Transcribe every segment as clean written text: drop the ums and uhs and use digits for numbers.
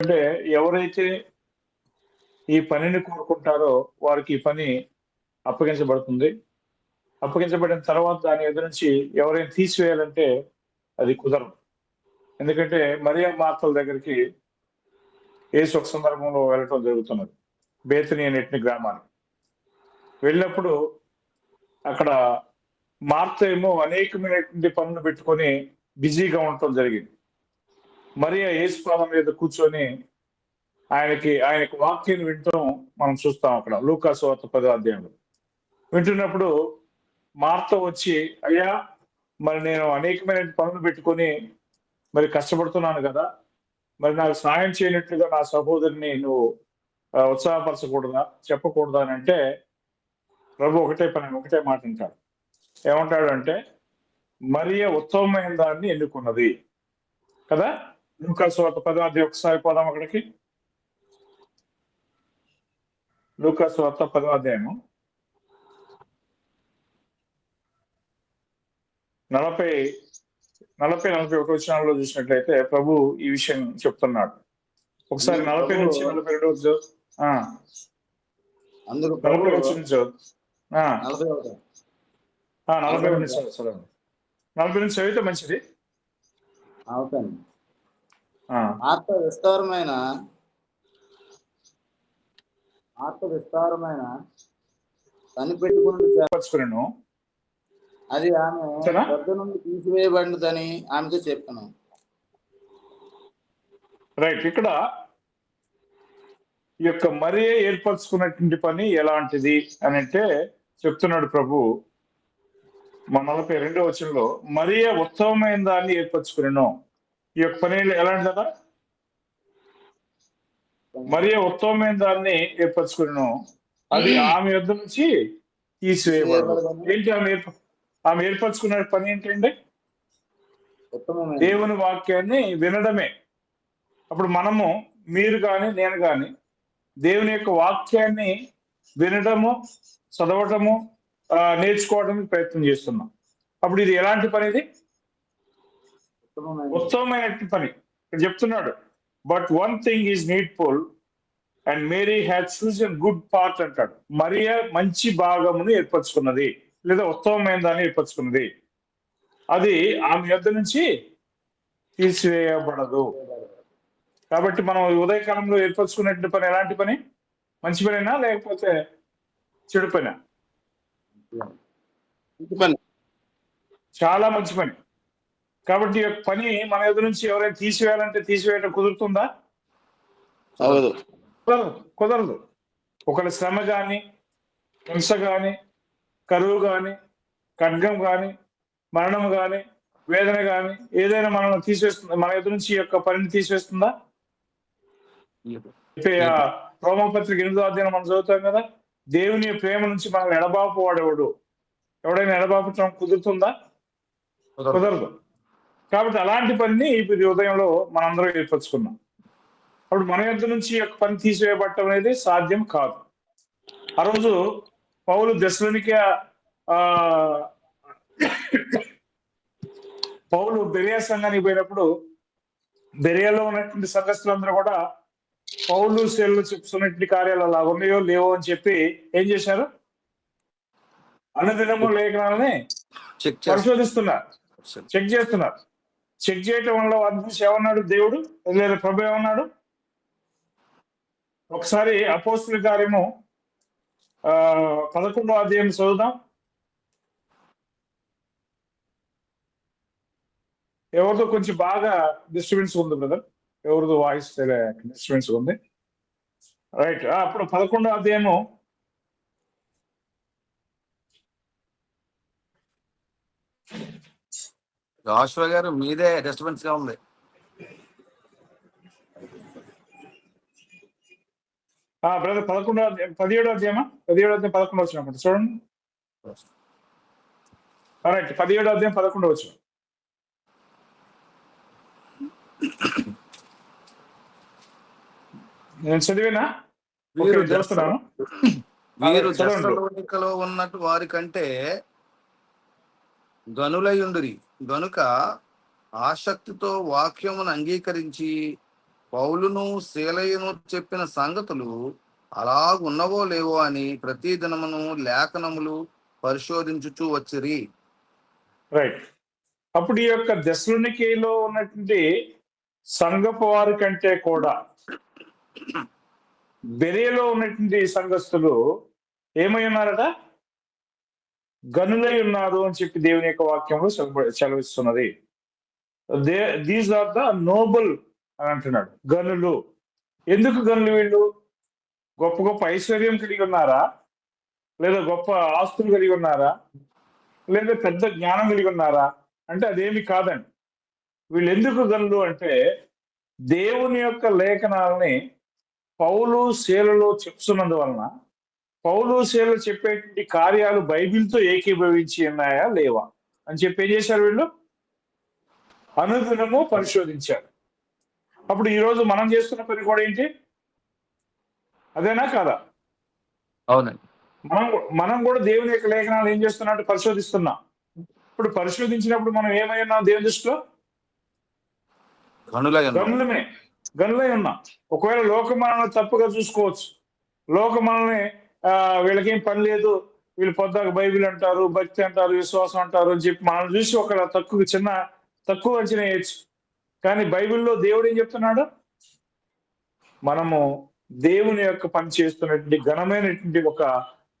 అంటే ఎవరైతే ఈ పనిని కోరుకుంటారో వారికి ఈ పని అప్పగించబడుతుంది. అప్పగించబడిన తర్వాత దాని ఎదురు నుంచి ఎవరైనా తీసివేయాలంటే అది కుదరదు. ఎందుకంటే మరియ మార్తల దగ్గరికి యేసు ఒక సందర్భంలో వెళ్ళటం జరుగుతున్నది. బేతనీ అనేటి గ్రామానికి. వెళ్ళినప్పుడు అక్కడ మార్త ఏమో అనేకమైనటువంటి పనులు పెట్టుకొని బిజీగా ఉండటం జరిగింది. మరియ యేసు పాదం మీద కూర్చొని ఆయనకి వాక్యం వినటం మనం చూస్తాం అక్కడ లూకా సువార్త 10వ అధ్యాయంలో. వింటున్నప్పుడు మార్త వచ్చి, అయ్యా మరి నేను అనేకమైన పనులు పెట్టుకొని మరి కష్టపడుతున్నాను కదా, మరి నాకు సహాయం చేయనట్లుగా నా సహోదరిని నువ్వు ఉత్సాహపరచకూడదా, చెప్పకూడదా అని అంటే ప్రభు ఒకటే మాట అంటాడు. ఏమంటాడు అంటే, మరియ ఉత్తమమైన దాన్ని ఎన్నుకున్నది కదా. లూకా సువార్త 10వ అధ్యాయం ఒకసారి పోదాం అక్కడికి. లూకా సువార్త 10వ అధ్యాయము 40-41 వచనాల్లో చూసినట్లయితే ప్రభు ఈ విషయం చెప్తున్నాడు. ఒకసారి 40 నుంచి 42 అందుకు 40 నుంచి 40 నుంచి 40 నుంచి చదివితే మంచిది. ఆత్మ విస్తారమైన కనిపెట్టుకుని అది ఆమె పెద్ద నుండి తీసివేయబడినదని ఆమెతో చెప్పాను. రైట్. ఇక్కడ ఈ యొక్క మరియ ఏర్పరచుకున్నటువంటి పని ఎలాంటిది అని అంటే చెప్తున్నాడు ప్రభు. మన 42వ వచనంలో మరియ ఉత్తమమైన దాన్ని ఏర్పరచుకునేను. ఈ యొక్క పని ఎలాంటిదా? మరియ ఉత్తమమైన దాన్ని ఏర్పరచుకునేను, అది ఆమె యొద్ద నుంచి తీసివేయబడదు. ఏంటి ఆమె ఏర్పరచుకున్న పని ఏంటండి? దేవుని వాక్యాన్ని వినడమే. అప్పుడు మీరు కానీ నేను కానీ దేవుని యొక్క వాక్యాన్ని వినడము, చదవటము, నేర్చుకోవడానికి ప్రయత్నం చేస్తున్నాం. అప్పుడు ఇది ఎలాంటి పని? ఇది ఉత్తమమైనటువంటి పని. ఇక్కడ చెప్తున్నాడు, but one thing is needful and Mary had chosen good part అంటాడు. మరియ మంచి భాగమును ఏర్పరచుకున్నది, లేదా ఉత్తమమైన దాన్ని ఏర్పరచుకున్నది, అది ఆమె యొద్ద నుంచి తీసివేయబడదు. కాబట్టి మనం ఉదయకాలంలో ఏర్పరచుకునేటువంటి పని ఎలాంటి పని? మంచి పనినా లేకపోతే చెడు పని? చాలా మంచి పని. కాబట్టి పని మన ఎదురు నుంచి ఎవరైనా తీసివేయాలంటే తీసివేయడం కుదురుతుందా? కుదరదు. ఒకరి శ్రమ కానీ, హింస కానీ, కరువు కానీ, ఖడ్గం కానీ, మరణం కానీ, వేదన కానీ ఏదైనా మనం తీసివేస్తుందా? మన ఎదురు నుంచి యొక్క పనిని తీసివేస్తుందా? రోమపత్రిక 8వ అధ్యాయం మనం చదువుతాం కదా, దేవుని ప్రేమ నుంచి మనల్ని ఎడబాపు వాడేవాడు. ఎవడైనా ఎడబాపటం కుదురుతుందా? కుదరదు. కాబట్టి అలాంటి పనిని ఇప్పుడు ఉదయంలో మనందరం ఏర్పరచుకున్నాం. అప్పుడు మన యొద్ద నుంచి యొక్క పని తీసివేయబడటం అనేది సాధ్యం కాదు. ఆ రోజు పౌలు దెస్సలోనికే పౌలు బెరియా సంఘానికి పోయినప్పుడు బెరియాలో ఉన్నటువంటి సంఘస్థులందరూ కూడా పౌలు శీలలు చెప్తున్నటువంటి కార్యాలు అలా ఉన్నాయో లేవో అని చెప్పి ఏం చేశారు? అనుదినము లేఖనాలని పరిశోధిస్తున్నారు, చెక్ చేస్తున్నారు. చెక్ చేయటం వల్ల వారిని ఏమన్నాడు దేవుడు, లేదా ప్రభు ఏమన్నాడు? ఒకసారి అపోస్తుల కార్యము 11వ అధ్యాయం చదువుదాం. ఎవరిదో కొంచెం బాగా డిస్టర్బెన్స్ ఉంది బ్రదర్, ఎవరిదో వాయిస్ డిస్టర్బెన్స్ ఉంది. రైట్. అప్పుడు 11వ అధ్యాయము జాషువా గారు మీదే డిస్టర్బెన్స్ గా ఉంది. బ్రదర్ 17వ అధ్యాయం 11 వచ్చినప్పుడు చూడండి. రైట్. 17వ అధ్యాయం 11 వచ్చిన. నేను చదివేనా? చూస్తున్నాను. వీరు దెస్సలోనికలో ఉన్నట్టు వారి కంటే గనులయుండిరి గనుక ఆసక్తితో వాక్యమును అంగీకరించి పౌలును శీలయును చెప్పిన సంగతులు అలాగున్నవో లేవో అని ప్రతి దినమును లేఖనములు పరిశోధించుచూ వచ్చిరి. రైట్. అప్పుడు ఈ యొక్క దెస్సలోనికేలో ఉన్నటువంటి సంఘపు వారి కంటే కూడా బెరేలో ఉన్నటువంటి సంఘస్థులు ఏమై ఉన్నారట? గనులై ఉన్నారు అని చెప్పి దేవుని యొక్క వాక్యంలో సెలవిస్తున్నది. దీస్ ఆర్ ద నోబుల్ అని అంటున్నాడు. గనులు. ఎందుకు గనులు వీళ్ళు? గొప్ప గొప్ప ఐశ్వర్యం కలిగి ఉన్నారా, లేదా గొప్ప ఆస్తులు కలిగి ఉన్నారా, లేదా పెద్ద జ్ఞానం కలిగి ఉన్నారా అంటే అదేమి కాదండి. వీళ్ళు ఎందుకు గనులు అంటే దేవుని యొక్క లేఖనాలని పౌలు శీలలో చెప్తున్నందువలన పౌలు శీలలు చెప్పేటువంటి కార్యాలు బైబిల్తో ఏకీభవించి ఉన్నాయా లేవా అని చెప్పి ఏం చేశారు వీళ్ళు? అనుదినము పరిశోధించారు. అప్పుడు ఈరోజు మనం చేస్తున్న పని కూడా ఏంటి? అదేనా కాదా? అవునండి. మనం కూడా దేవుని యొక్క లేఖనాలు ఏం చేస్తున్నట్టు పరిశోధిస్తున్నాం. ఇప్పుడు పరిశోధించినప్పుడు మనం ఏమై ఉన్నాం దేవుని దృష్టిలో? గనులై ఉన్నాం. ఒకవేళ లోకం మనల్ని తప్పుగా చూసుకోవచ్చు. లోకం మనల్ని వీళ్ళకేం పని లేదు, వీళ్ళు పొద్దాక బైబిల్ అంటారు, భక్తి అంటారు, విశ్వాసం అంటారు అని చెప్పి మనల్ని చూసి ఒక తక్కువ అంచనా వేయచ్చు. కానీ బైబిల్లో దేవుడు ఏం చెప్తున్నాడు? మనము దేవుని యొక్క పని చేస్తున్నటువంటి ఘనమైనటువంటి ఒక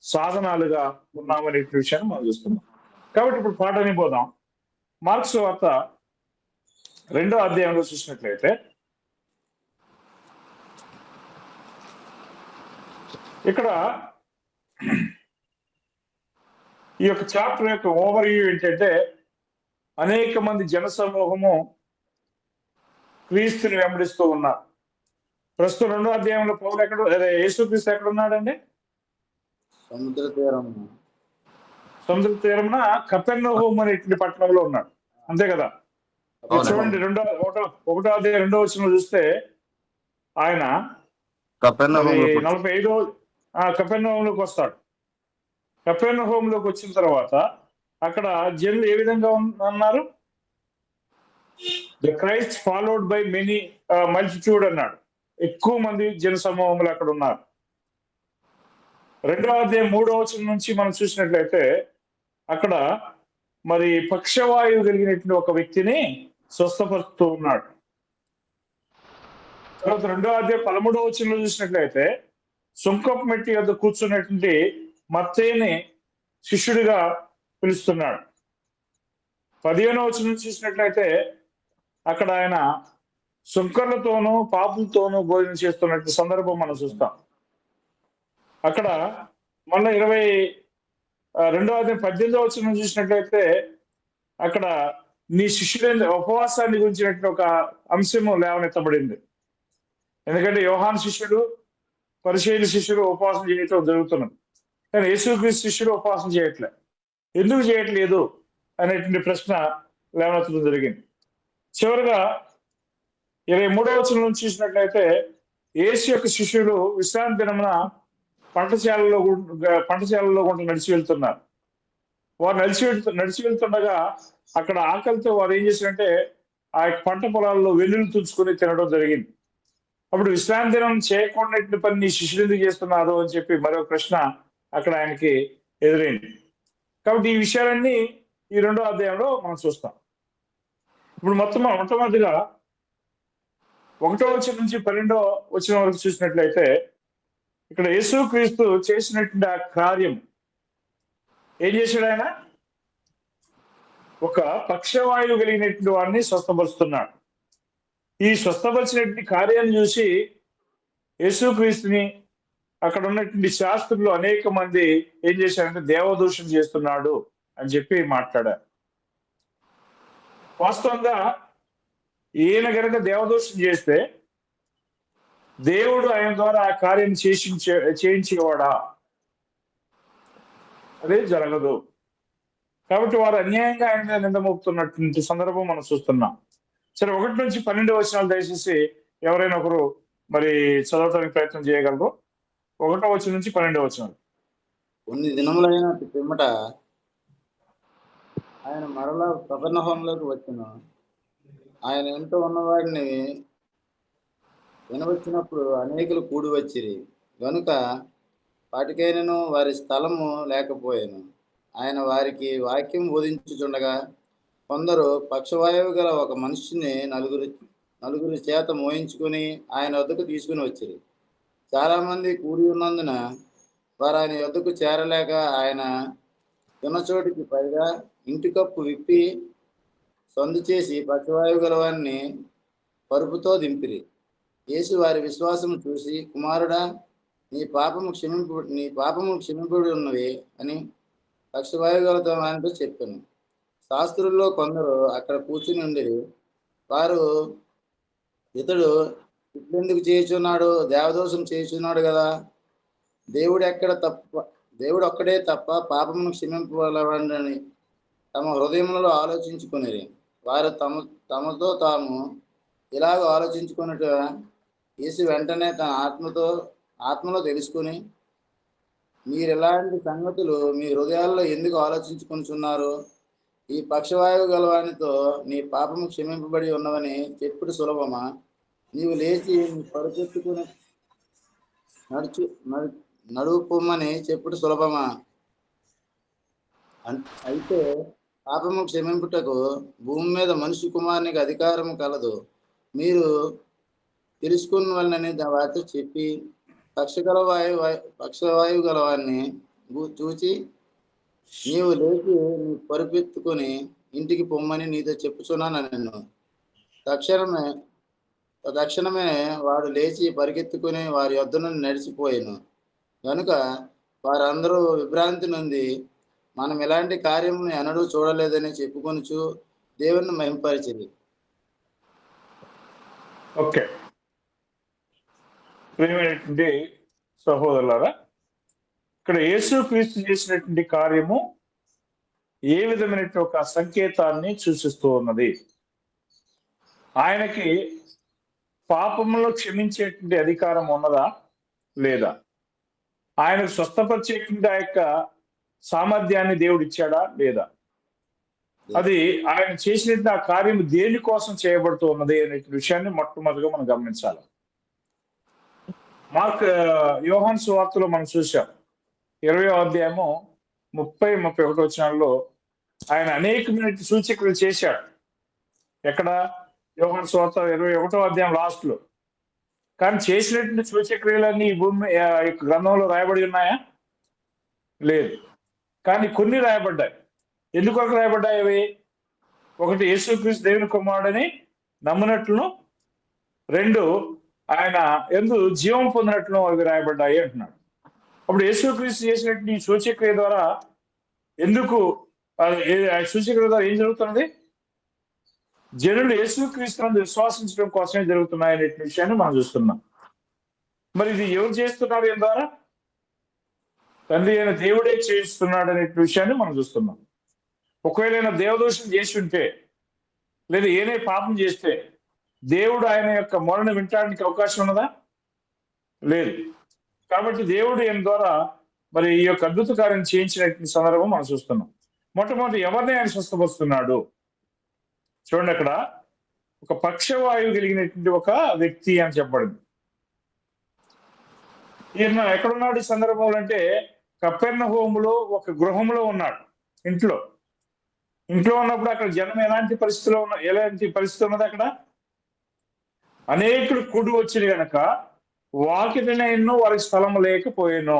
సాధనాలుగా ఉన్నామనే విషయాన్ని మనం చూస్తున్నాం. కాబట్టి ఇప్పుడు పాఠానికి పోదాం. మార్క్స్ వార్త 2వ అధ్యాయంలో చూసినట్లయితే ఇక్కడ ఈ యొక్క చాప్టర్ యొక్క ఓవర్ వ్యూ ఏంటంటే అనేక మంది జన సమూహము క్రీస్తుని వెంబడిస్తూ ఉన్నారు. ప్రస్తుతం 2వ అధ్యాయంలో పౌలు యేసుక్రీస్తు ఎక్కడ ఉన్నాడండి? సముద్ర తీరమున కపెర్నహూము అనేటువంటి పట్టణంలో ఉన్నాడు. అంతే కదా? చూడండి 1వ అధ్యాయం 2వ వచనంలో చూస్తే ఆయన 45 కపెర్నహూములోకి వస్తాడు. కపెర్నహూములోకి వచ్చిన తర్వాత అక్కడ జనులు ఏ విధంగా అన్నారు? The Christ followed by many multitude అన్నాడు. ఎక్కువ మంది జన సమూహములు అక్కడ ఉన్నారు. 2వ అధ్యాయం 3వ వచనం నుంచి మనం చూసినట్లయితే అక్కడ మరి పక్షవాయువు కలిగినటువంటి ఒక వ్యక్తిని స్వస్థపరుస్తూ ఉన్నాడు. తర్వాత 2వ అధ్యాయం 13వ వచనంలో చూసినట్లయితే సుంకపు మెట్టి వద్ద కూర్చున్నటువంటి మత్తేయుని శిష్యుడిగా పిలుస్తున్నాడు. 15వ వచనం చూసినట్లయితే అక్కడ ఆయన సుంకర్లతోనూ పాపులతోనూ భోజనం చేస్తున్నట్టు సందర్భం మనం చూస్తాం. అక్కడ మళ్ళీ 22వ అధ్యాయం 18వ వచనం చూసినట్లయితే అక్కడ నీ శిష్యుడైన ఉపవాసాన్ని గురించినట్టు ఒక అంశము లేవనెత్తబడింది. ఎందుకంటే యోహాను శిష్యుడు, పరిసయ్యుల శిష్యుడు ఉపవాసం చేయటం జరుగుతున్నది. కానీ యేసుక్రీస్తు శిష్యుడు ఉపవాసం చేయట్లే. ఎందుకు చేయట్లేదు అనేటువంటి ప్రశ్న లేవనెత్తడం జరిగింది. చివరిగా 23వ వచనం నుంచి చూసినట్లయితే యేసు యొక్క శిష్యుడు విశ్రాంతి దినమున పంటశాలలో గుంట నడిచి వెళ్తున్నారు. వారు నడిచి వెళ్తుండగా అక్కడ ఆకలితో వారు ఏం చేశారంటే ఆ పంట పొలాల్లో వెన్నులు తుంచుకొని తినడం జరిగింది. అప్పుడు విశ్రాంతి దినం చేయకుండా పని నీ శిష్యులు ఎందుకు చేస్తున్నారు అని చెప్పి మరో ప్రశ్న అక్కడ ఆయనకి ఎదురైంది. కాబట్టి ఈ విషయాలన్నీ ఈ 2వ అధ్యాయంలో మనం చూస్తాం. ఇప్పుడు మొట్టమొదటిగా 1వ వచనం నుంచి 12వ వచనం వరకు చూసినట్లయితే ఇక్కడ యేసుక్రీస్తు చేసినటువంటి ఆ కార్యం ఏం చేశాడు? ఆయన ఒక పక్షవాయువు కలిగినటువంటి వాడిని స్వస్థపరుస్తున్నాడు. ఈ స్వస్థపరిచినటువంటి కార్యాన్ని చూసి యేసుక్రీస్తుని అక్కడ ఉన్నటువంటి శాస్త్రులు అనేక మంది ఏం చేశారంటే దేవదూషణ చేస్తున్నాడు అని చెప్పి మాట్లాడారు. వాస్తవంగా ఈయన కనుక దేవదూషణ చేస్తే దేవుడు ఆయన ద్వారా ఆ కార్యం చేయించేవాడా? అదే జరగదు. కాబట్టి వారు అన్యాయంగా ఆయన మీద నింద మోపుతున్నటువంటి సందర్భం మనం చూస్తున్నాం. సరే, 1 నుంచి 12 వచనాలు దయచేసి ఎవరైనా ఒకరు మరి చదవటానికి ప్రయత్నం చేయగలరు. 1వ వచనం నుంచి 12వ వచనం. కొన్ని దినములైన పిమ్మట ఆయన మరలా కపెర్నహూములోకి వచ్చెను. ఆయన ఇంట ఉన్నవాడిని వినవచ్చినప్పుడు అనేకులు కూడి వచ్చిరి గనుక వాటికైనను వారి స్థలము లేకపోయాను. ఆయన వారికి వాక్యం బోధించుచుండగా కొందరు పక్షవాయువు గల ఒక మనిషిని నలుగురి చేత మోయించుకుని ఆయన వద్దకు తీసుకుని వచ్చిరి. చాలామంది కూడి ఉన్నందున వారు ఆయన యొద్దకు చేరలేక ఆయన దున్నచోటికి పైగా ఇంటి కప్పు విప్పి సందు చేసి పక్షవాయువు గలవాన్ని పరుపుతో దింపిరి. యేసు వారి విశ్వాసము చూసి, కుమారుడా, నీ పాపము క్షమింపబడి ఉన్నవి అని పక్షవాయువు గలతో ఆయనతో చెప్పాను. శాస్త్రుల్లో కొందరు అక్కడ కూర్చుని ఉండిరి. వారు, ఇతడు ఇట్లెందుకు చేయుచున్నాడు? దేవదోషం చేయుచున్నాడు కదా. దేవుడు ఒక్కడే తప్ప పాపమును క్షమింపగలవాడని తమ హృదయములలో ఆలోచించుకునిరి. వారు తమతో తాము ఇలాగ ఆలోచించుకున్నట యేసు వెంటనే తన ఆత్మలో తెలుసుకుని, మీరు ఇలాంటి సంగతులు మీ హృదయాల్లో ఎందుకు ఆలోచించుకుంటున్నారు? ఈ పక్షవాయువు గలవానితో నీ పాపము క్షమింపబడి ఉన్నవని చెప్పుడు సులభమా? నీవు లేచి నీ పరుపెత్తుకుని నడుపుమని చెప్పుడు సులభమా? అయితే పాపము క్షమింపుటకు భూమి మీద మనిషి కుమారునికి అధికారం కలదు. మీరు తెలుసుకున్న వాళ్ళని వారితో చెప్పి పక్షవాయువు గలవాన్ని చూచి, నీవు లేచి నీ పరుపెత్తుకొని ఇంటికి పొమ్మని నీతో చెప్పుచున్నాను నన్ను. తక్షణమే వాడు లేచి పరిగెత్తుకుని వారి యొద్ద నుండి నడిచిపోయాను. కనుక వారందరూ విభ్రాంతి నుండి మనం ఇలాంటి కార్యమును ఎన్నడూ చూడలేదని చెప్పుకొనుచు దేవుని మహింపరిచింది. ఓకే, ప్రియమైనటువంటి సహోదరులారా, ఇక్కడ యేసుక్రీస్తు చేసినటువంటి కార్యము ఏ విధమైనటువంటి ఒక సంకేతాన్ని సూచిస్తూ ఉన్నది. ఆయనకి పాపములో క్షమించేటువంటి అధికారం ఉన్నదా లేదా? ఆయనకు స్వస్థపరిచేటువంటి ఆ యొక్క సామర్థ్యాన్ని దేవుడు ఇచ్చాడా లేదా? అది ఆయన చేసినటువంటి ఆ కార్యం దేనికోసం చేయబడుతూ ఉన్నది అనే విషయాన్ని మొట్టమొదటిగా మనం గమనించాలి. యోహాను సువార్తలో మనం చూసాం, 20వ అధ్యాయము 30-31 వచనాల్లో ఆయన అనేకమైన సూచక్రియలు చేశాడు. ఎక్కడ? యోహాను సువార్త 21వ అధ్యాయం లాస్ట్ లో. కానీ చేసినటువంటి సూచక్రియలన్నీ ఈ భూమి గ్రంథంలో రాయబడి ఉన్నాయా? లేదు. కానీ కొన్ని రాయబడ్డాయి. ఎందుకొరకు రాయబడ్డాయి అవి? ఒకటి, యేసుక్రీస్తు దేవుని కుమారుడని నమ్మినట్లును, 2 ఆయన యందు జీవం పొందినట్లు అవి రాయబడ్డాయి అంటున్నాడు. అప్పుడు యేసుక్రీస్తు చేసినట్టు ఈ సూచక్రియ ద్వారా ఎందుకు సూచక్రియ ద్వారా ఏం జరుగుతున్నది? జనులు యేసుక్రీస్తునందు విశ్వాసించడం కోసమే జరుగుతున్నాయనే విషయాన్ని మనం చూస్తున్నాం. మరి ఇది ఎవరు చేస్తున్నారు? ఏం ద్వారా? తండ్రి అయిన దేవుడే చేయిస్తున్నాడు అనే విషయాన్ని మనం చూస్తున్నాం. ఒకవేళ దేవదోషం చేసి ఉంటే, లేదా ఏనే పాపం చేస్తే దేవుడు ఆయన యొక్క మొరను వింటానికి అవకాశం ఉన్నదా? లేదు. కాబట్టి దేవుడు ఆయన ద్వారా మరి ఈ యొక్క అద్భుత కార్యం చేయించినటువంటి సందర్భం మనం చూస్తున్నాం. మొట్టమొదటి ఎవరిని ఆయన స్వస్థపరుస్తున్నాడు? చూడండి, అక్కడ ఒక పక్షవాయువు కలిగినటువంటి ఒక వ్యక్తి అని చెప్పబడింది. ఈయన ఎక్కడున్నాడు ఈ సందర్భంలో అంటే, కపెర్నహూములో ఒక గృహంలో ఉన్నాడు. ఇంట్లో ఉన్నప్పుడు అక్కడ జనం ఎలాంటి పరిస్థితి ఉన్నది? అక్కడ అనేకులు కూడి వచ్చిన గనక వాకిలినైనా వారికి స్థలం లేకపోయాను.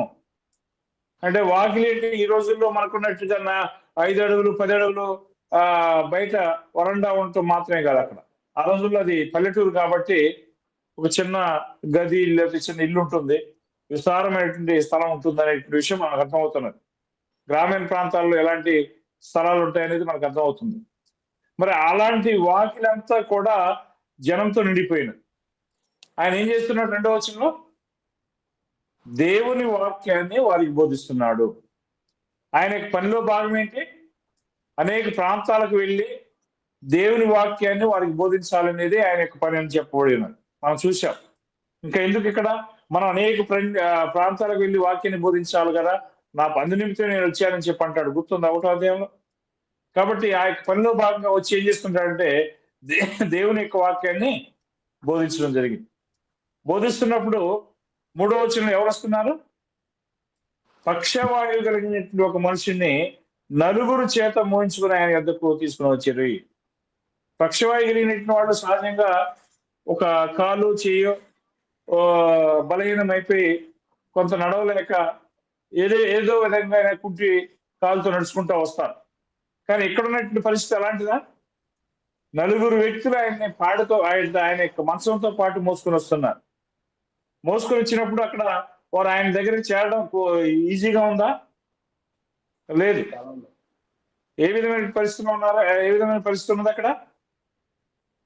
అంటే వాకిలి ఈ రోజుల్లో మనకున్నట్టుగా 5 అడుగులు 10 అడుగులు బయట వరండా ఉండటం మాత్రమే కాదు. అక్కడ ఆ రోజుల్లో అది పల్లెటూరు కాబట్టి ఒక చిన్న గది లేదా చిన్న ఇల్లు ఉంటుంది, విస్తారమైనటువంటి స్థలం ఉంటుంది అనే విషయం మనకు అర్థమవుతున్నది. గ్రామీణ ప్రాంతాల్లో ఎలాంటి స్థలాలు ఉంటాయనేది మనకు అర్థమవుతుంది. మరి అలాంటి వాకిలంతా కూడా జనంతో నిండిపోయినది. ఆయన ఏం చేస్తున్నాడు? 2వ వచనంలో దేవుని వాక్యాన్ని వారికి బోధిస్తున్నాడు. ఆయన పనిలో భాగం ఏంటి? అనేక ప్రాంతాలకు వెళ్ళి దేవుని వాక్యాన్ని వారికి బోధించాలనేది ఆయన యొక్క పని అని చెప్పబడి ఉన్నది. మనం చూసాం. ఇంకా ఎందుకు ఇక్కడ మనం అనేక ప్రాంతాలకు వెళ్ళి వాక్యాన్ని బోధించాలి కదా, నా పని నిమిత్తం నేను వచ్చానని చెప్పి అంటాడు. గుర్తుందా 1వ అధ్యాయంలో? కాబట్టి ఆ యొక్క పనిలో భాగంగా వచ్చి ఏం చేస్తుంటాడంటే దేవుని యొక్క వాక్యాన్ని బోధించడం జరిగింది. బోధిస్తున్నప్పుడు 3వ వచనంలో ఎవరు వస్తున్నారు? పక్షవాయువు కలిగినటువంటి ఒక మనిషిని నలుగురు చేత మోయించుకుని ఆయన యొద్దకు తీసుకుని వచ్చారు. పక్షవాయువు కలిగినటువంటి వాళ్ళు సహజంగా ఒక కాలు చేయో బలహీనమైపోయి కొంత నడవలేక ఏదో విధంగా కుంటి కాలుతో నడుచుకుంటూ వస్తారు. కానీ ఇక్కడ ఉన్నటువంటి పరిస్థితి అలాంటిదా? నలుగురు వ్యక్తులు ఆయన్ని పాడుతో ఆయన యొక్క మంచంతో పాటు మోసుకొని వస్తున్నారు. మోసుకొని వచ్చినప్పుడు అక్కడ వారు ఆయన దగ్గరికి చేరడం ఈజీగా ఉందా? లేదు. ఏ విధమైన పరిస్థితులు ఉన్నారో, ఏ విధమైన పరిస్థితి ఉన్నది అక్కడ?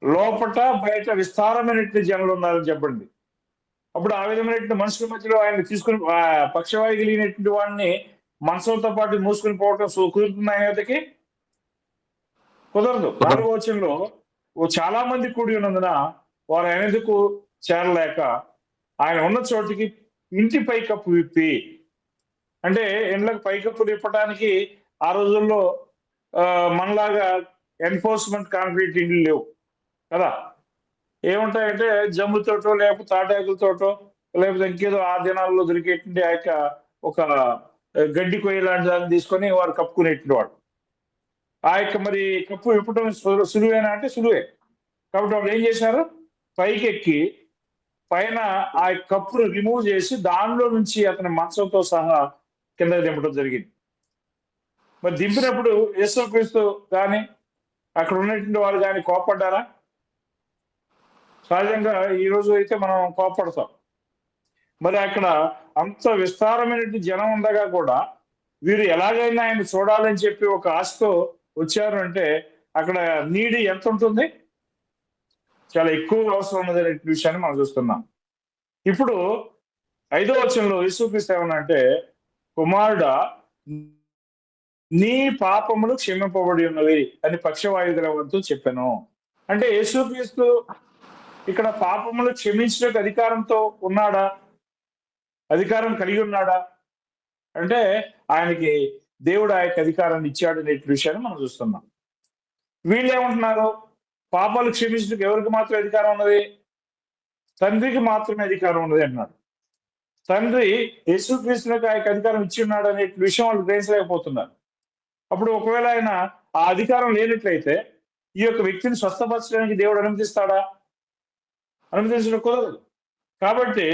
లోపట బయట విస్తారమైనటువంటి జనులు ఉన్నారని చెప్పండి. అప్పుడు ఆ విధమైనటువంటి మనుషుల మధ్యలో ఆయన తీసుకుని పక్షవాయు కలిగినటువంటి వాడిని మనసులతో పాటు మూసుకుని పోవటం కుదురుతుంది ఆయన వద్దకి? కుదరదు. 4వ వచనంలో చాలా మంది కూడి ఉన్నందున వారు ఆయన ఎందుకు చేరలేక ఆయన ఉన్న చోటికి ఇంటి పైకప్పు విప్పి, అంటే ఇండ్లకు పైకప్పు విప్పడానికి ఆ రోజుల్లో మనలాగా ఎన్ఫోర్స్మెంట్ కాంక్రీట్ ఇండ్లు లేవు కదా. ఏముంటాయంటే జమ్ముతోటో లేకపోతే తాటాకులతోటో లేకపోతే ఇంకేదో ఆ దినాల్లో దొరికేటువంటి ఆ యొక్క ఒక గడ్డి కొయ్య లాంటి దాన్ని తీసుకొని వారు కప్పుకునేటువంటి వాడు. ఆ యొక్క మరి కప్పు విప్పటం సులువేనా అంటే సులువే. కాబట్టి వాళ్ళు ఏం చేశారు? పైకి ఎక్కి పైన ఆ కప్పును రిమూవ్ చేసి దానిలో నుంచి అతని మంచంతో సహా కింద దింపడం జరిగింది. మరి దింపినప్పుడు యేసుక్రీస్తు కానీ అక్కడ ఉన్నటువంటి వారు కానీ కోపడ్డారా? సహజంగా ఈ రోజు అయితే మనం కోపడతాం. మరి అక్కడ అంత విస్తారమైనటువంటి జనం ఉండగా కూడా వీరు ఎలాగైనా ఆయన చూడాలని చెప్పి ఒక ఆశతో వచ్చారు అంటే అక్కడ నీడి ఎంత ఉంటుంది? చాలా ఎక్కువ అవసరం ఉన్నది విషయాన్ని మనం చూస్తున్నాం. ఇప్పుడు 5వ వచనంలో యేసుక్రీస్తు ఏమన్నా అంటే, కుమారుడా నీ పాపములు క్షమింపబడి ఉన్నవి అని పక్షవాయు గలవంతు చెప్పాను. అంటే యేసుక్రీస్తు ఇక్కడ పాపములు క్షమించడానికి అధికారంతో ఉన్నాడా? అధికారం కలిగి ఉన్నాడా? అంటే ఆయనకి దేవుడు ఆ యొక్క అధికారాన్ని ఇచ్చాడు అనే విషయాన్ని మనం చూస్తున్నాం. వీళ్ళు ఏమంటున్నారు? పాపాలు క్షమించడానికి ఎవరికి మాత్రమే అధికారం ఉన్నది? తండ్రికి మాత్రమే అధికారం ఉన్నది అన్నాడు. తండ్రి యేసుక్రీస్తునికి ఆ యొక్క అధికారం ఇచ్చి ఉన్నాడు అనే విషయం వాళ్ళు గ్రహించలేకపోతున్నారు. అప్పుడు ఒకవేళ ఆయన ఆ అధికారం లేనట్లయితే ఈ యొక్క వ్యక్తిని స్వస్థపరచడానికి దేవుడు అనుమతిస్తాడా? అనుమతించడం కుదరదు. కాబట్టి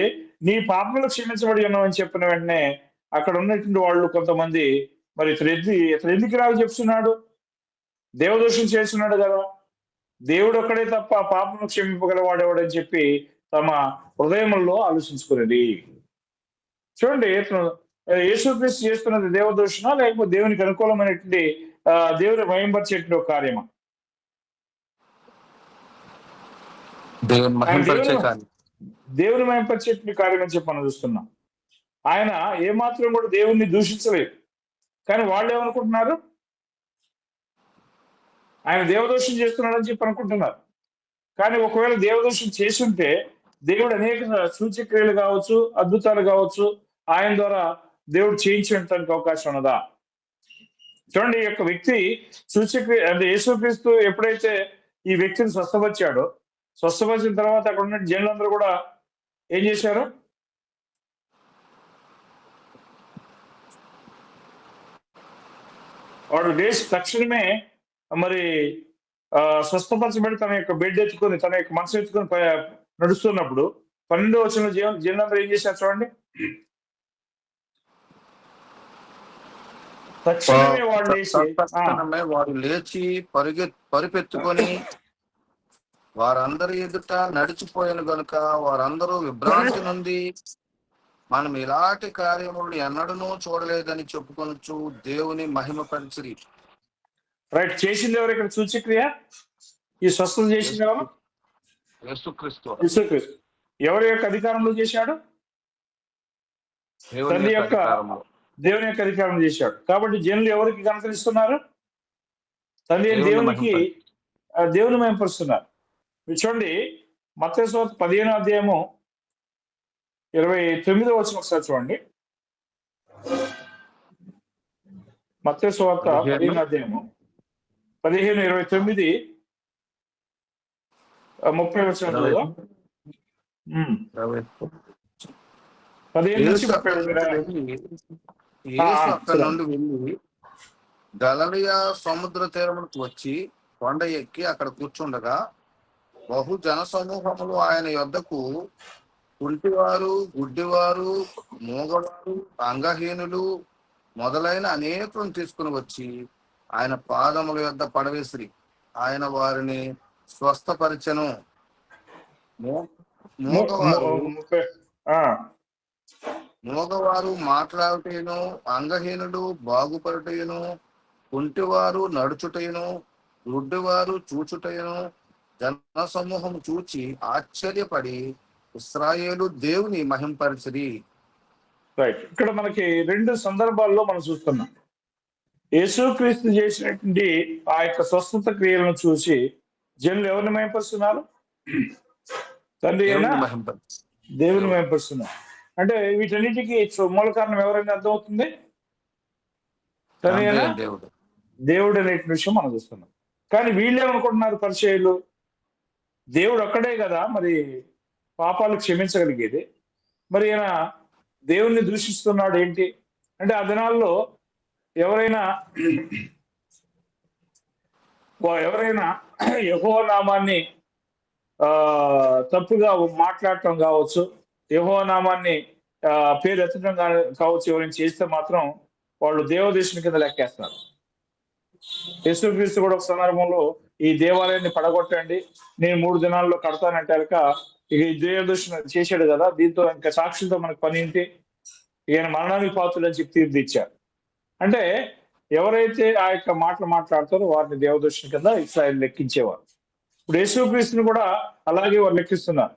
నీ పాపములు క్షమించబడి ఉన్నామని చెప్పిన వెంటనే అక్కడ ఉన్నటువంటి వాళ్ళు కొంతమంది మరి ఇతను ఎందుకు రావు చెప్తున్నాడు? దేవదోషం చేస్తున్నాడు కదా, దేవుడు ఒక్కడే తప్ప పాపను క్షమింపగలవాడేవాడని చెప్పి తమ హృదయంలో ఆలోచించుకునేది. చూడండి, ఇతను యేసుక్రీస్తు చేస్తున్నది దేవదోషణ లేకపోతే దేవునికి అనుకూలమైనటువంటి దేవుని మహింపరిచేటువంటి ఒక కార్యమా? దేవుని మహింపరిచేటువంటి కార్యం అని చెప్పి మనం చూస్తున్నాం. ఆయన ఏమాత్రం కూడా దేవుణ్ణి దూషించలేదు. కానీ వాళ్ళు ఏమనుకుంటున్నారు? ఆయన దేవదోషం చేస్తున్నాడని చెప్పి అనుకుంటున్నారు. కానీ ఒకవేళ దేవదోషం చేసుంటే దేవుడు అనేక సూచక్రియలు కావచ్చు, అద్భుతాలు కావచ్చు ఆయన ద్వారా దేవుడు చేయించడానికి అవకాశం ఉన్నదా? చూడండి, ఈ యొక్క వ్యక్తి సూచక్రియ అంటే యేసుక్రీస్తు ఎప్పుడైతే ఈ వ్యక్తిని స్వస్థపరిచాడో, స్వస్థపరిచిన తర్వాత అక్కడ ఉన్న జనులందరూ కూడా ఏం చేశారు? వాడు లేచి తక్షణమే మరి స్వస్థపరచబడి తన యొక్క బెడ్ ఎత్తుకొని తన యొక్క మనసు ఎత్తుకొని నడుస్తున్నప్పుడు 12వ వచనంలో జనులందరూ ఏం చేశారు చూడండి. తక్షణమే వాడు లేచి పరిపెత్తుకొని వారందరి ఎదుట నడిచిపోయాను గనుక వారందరూ విభ్రాంతి నుండి మనం ఇలాంటి కార్యములు ఎన్నడూ చూడలేదని చెప్పుకొనొచ్చు దేవుని మహిమపరిచిరి. రైట్. చేసింది ఎవరు ఇక్కడ సూచక్రియ? ఈ స్వస్థత చేసింది ఎవరు? యేసుక్రీస్తు. యేసుక్రీస్తు ఎవరి యొక్క అధికారంలో చేశాడు? తండ్రి యొక్క దేవుని యొక్క అధికారం చేశాడు. కాబట్టి జనులు ఎవరికి కనకరిస్తున్నారు? తండ్రి దేవునికి దేవుని మహిమపరుస్తున్నారు. చూడండి, మత్తయి సువార్త 15వ అధ్యాయము 29వ వచనం ఒకసారి చూడండి. మత్తయి సువార్త 15వ అధ్యాయము 15, 29, 30 వచనాలలో 15 నుంచి యేసు 30 అక్కడి నుండి వెళ్ళి గలిలయ సముద్ర తీరమునకు వచ్చి కొండ ఎక్కి అక్కడ కూర్చుండగా బహు జన సమూహములు ఆయన యొద్దకు కుంటివారు, గుడ్డివారు, మూగవారు, అంగహీనులు మొదలైన అనేకులను తీసుకుని వచ్చి ఆయన పాదముల యొద్ద పడవేసిరి. ఆయన వారిని స్వస్థపరిచెను. మూగవారు మాట్లాడుటయును, అంగహీనుడు బాగుపడుటయును, కుంటివారు నడుచుటయును, గుడ్డివారు చూచుటయును జన సమూహం చూచి ఆశ్చర్యపడి ఇశ్రాయేలు దేవుని మహింపరిచిరి. రైట్. ఇక్కడ మనకి 2 సందర్భాల్లో మనం చూస్తున్నాం. యేసుక్రీస్తు చేసినటువంటి ఆ యొక్క స్వస్థత క్రియలను చూసి జనులు ఎవరిని మహింపరుస్తున్నారు? తండ్రి అయినా దేవుని మహింపరుస్తున్నారు. అంటే వీటన్నిటికీ మూల కారణం ఎవరైనా అర్థమవుతుంది? తండ్రి అయినా దేవుడు అనే విషయం మనం చూస్తున్నాం. కానీ వీళ్ళు ఏమనుకుంటున్నారు పరిచయులు? దేవుడు ఒక్కడే కదా మరి పాపాలు క్షమించగలిగేది, మరి ఈయన దేవుణ్ణి దూషిస్తున్నాడు ఏంటి అంటే, ఆ దినాల్లో ఎవరైనా యెహోవా నామాన్ని తప్పుగా మాట్లాడటం కావచ్చు, యెహోవా నామాన్ని పేరు ఎత్తడం కావచ్చు, ఎవరైనా చేస్తే మాత్రం వాళ్ళు దేవదేశం కింద లెక్కేస్తారు. యేసుక్రీస్తు కూడా ఒక సందర్భంలో ఈ దేవాలయాన్ని పడగొట్టండి, నేను 3 దినాల్లో కడతానంటే ఇక ఈ దేవదూషణ చేశాడు కదా, దీంతో ఇంకా సాక్షులతో మనకు పని ఏంటి, ఈయన మరణానికి పాత్రులని చెప్పి తీర్పు ఇచ్చారు. అంటే ఎవరైతే ఆ యొక్క మాటలు మాట్లాడతారో వారిని దేవదూషణ కింద ఇశ్రాయేలు లెక్కించేవారు. ఇప్పుడు యేసుక్రీస్తుని కూడా అలాగే వారు లెక్కిస్తున్నారు.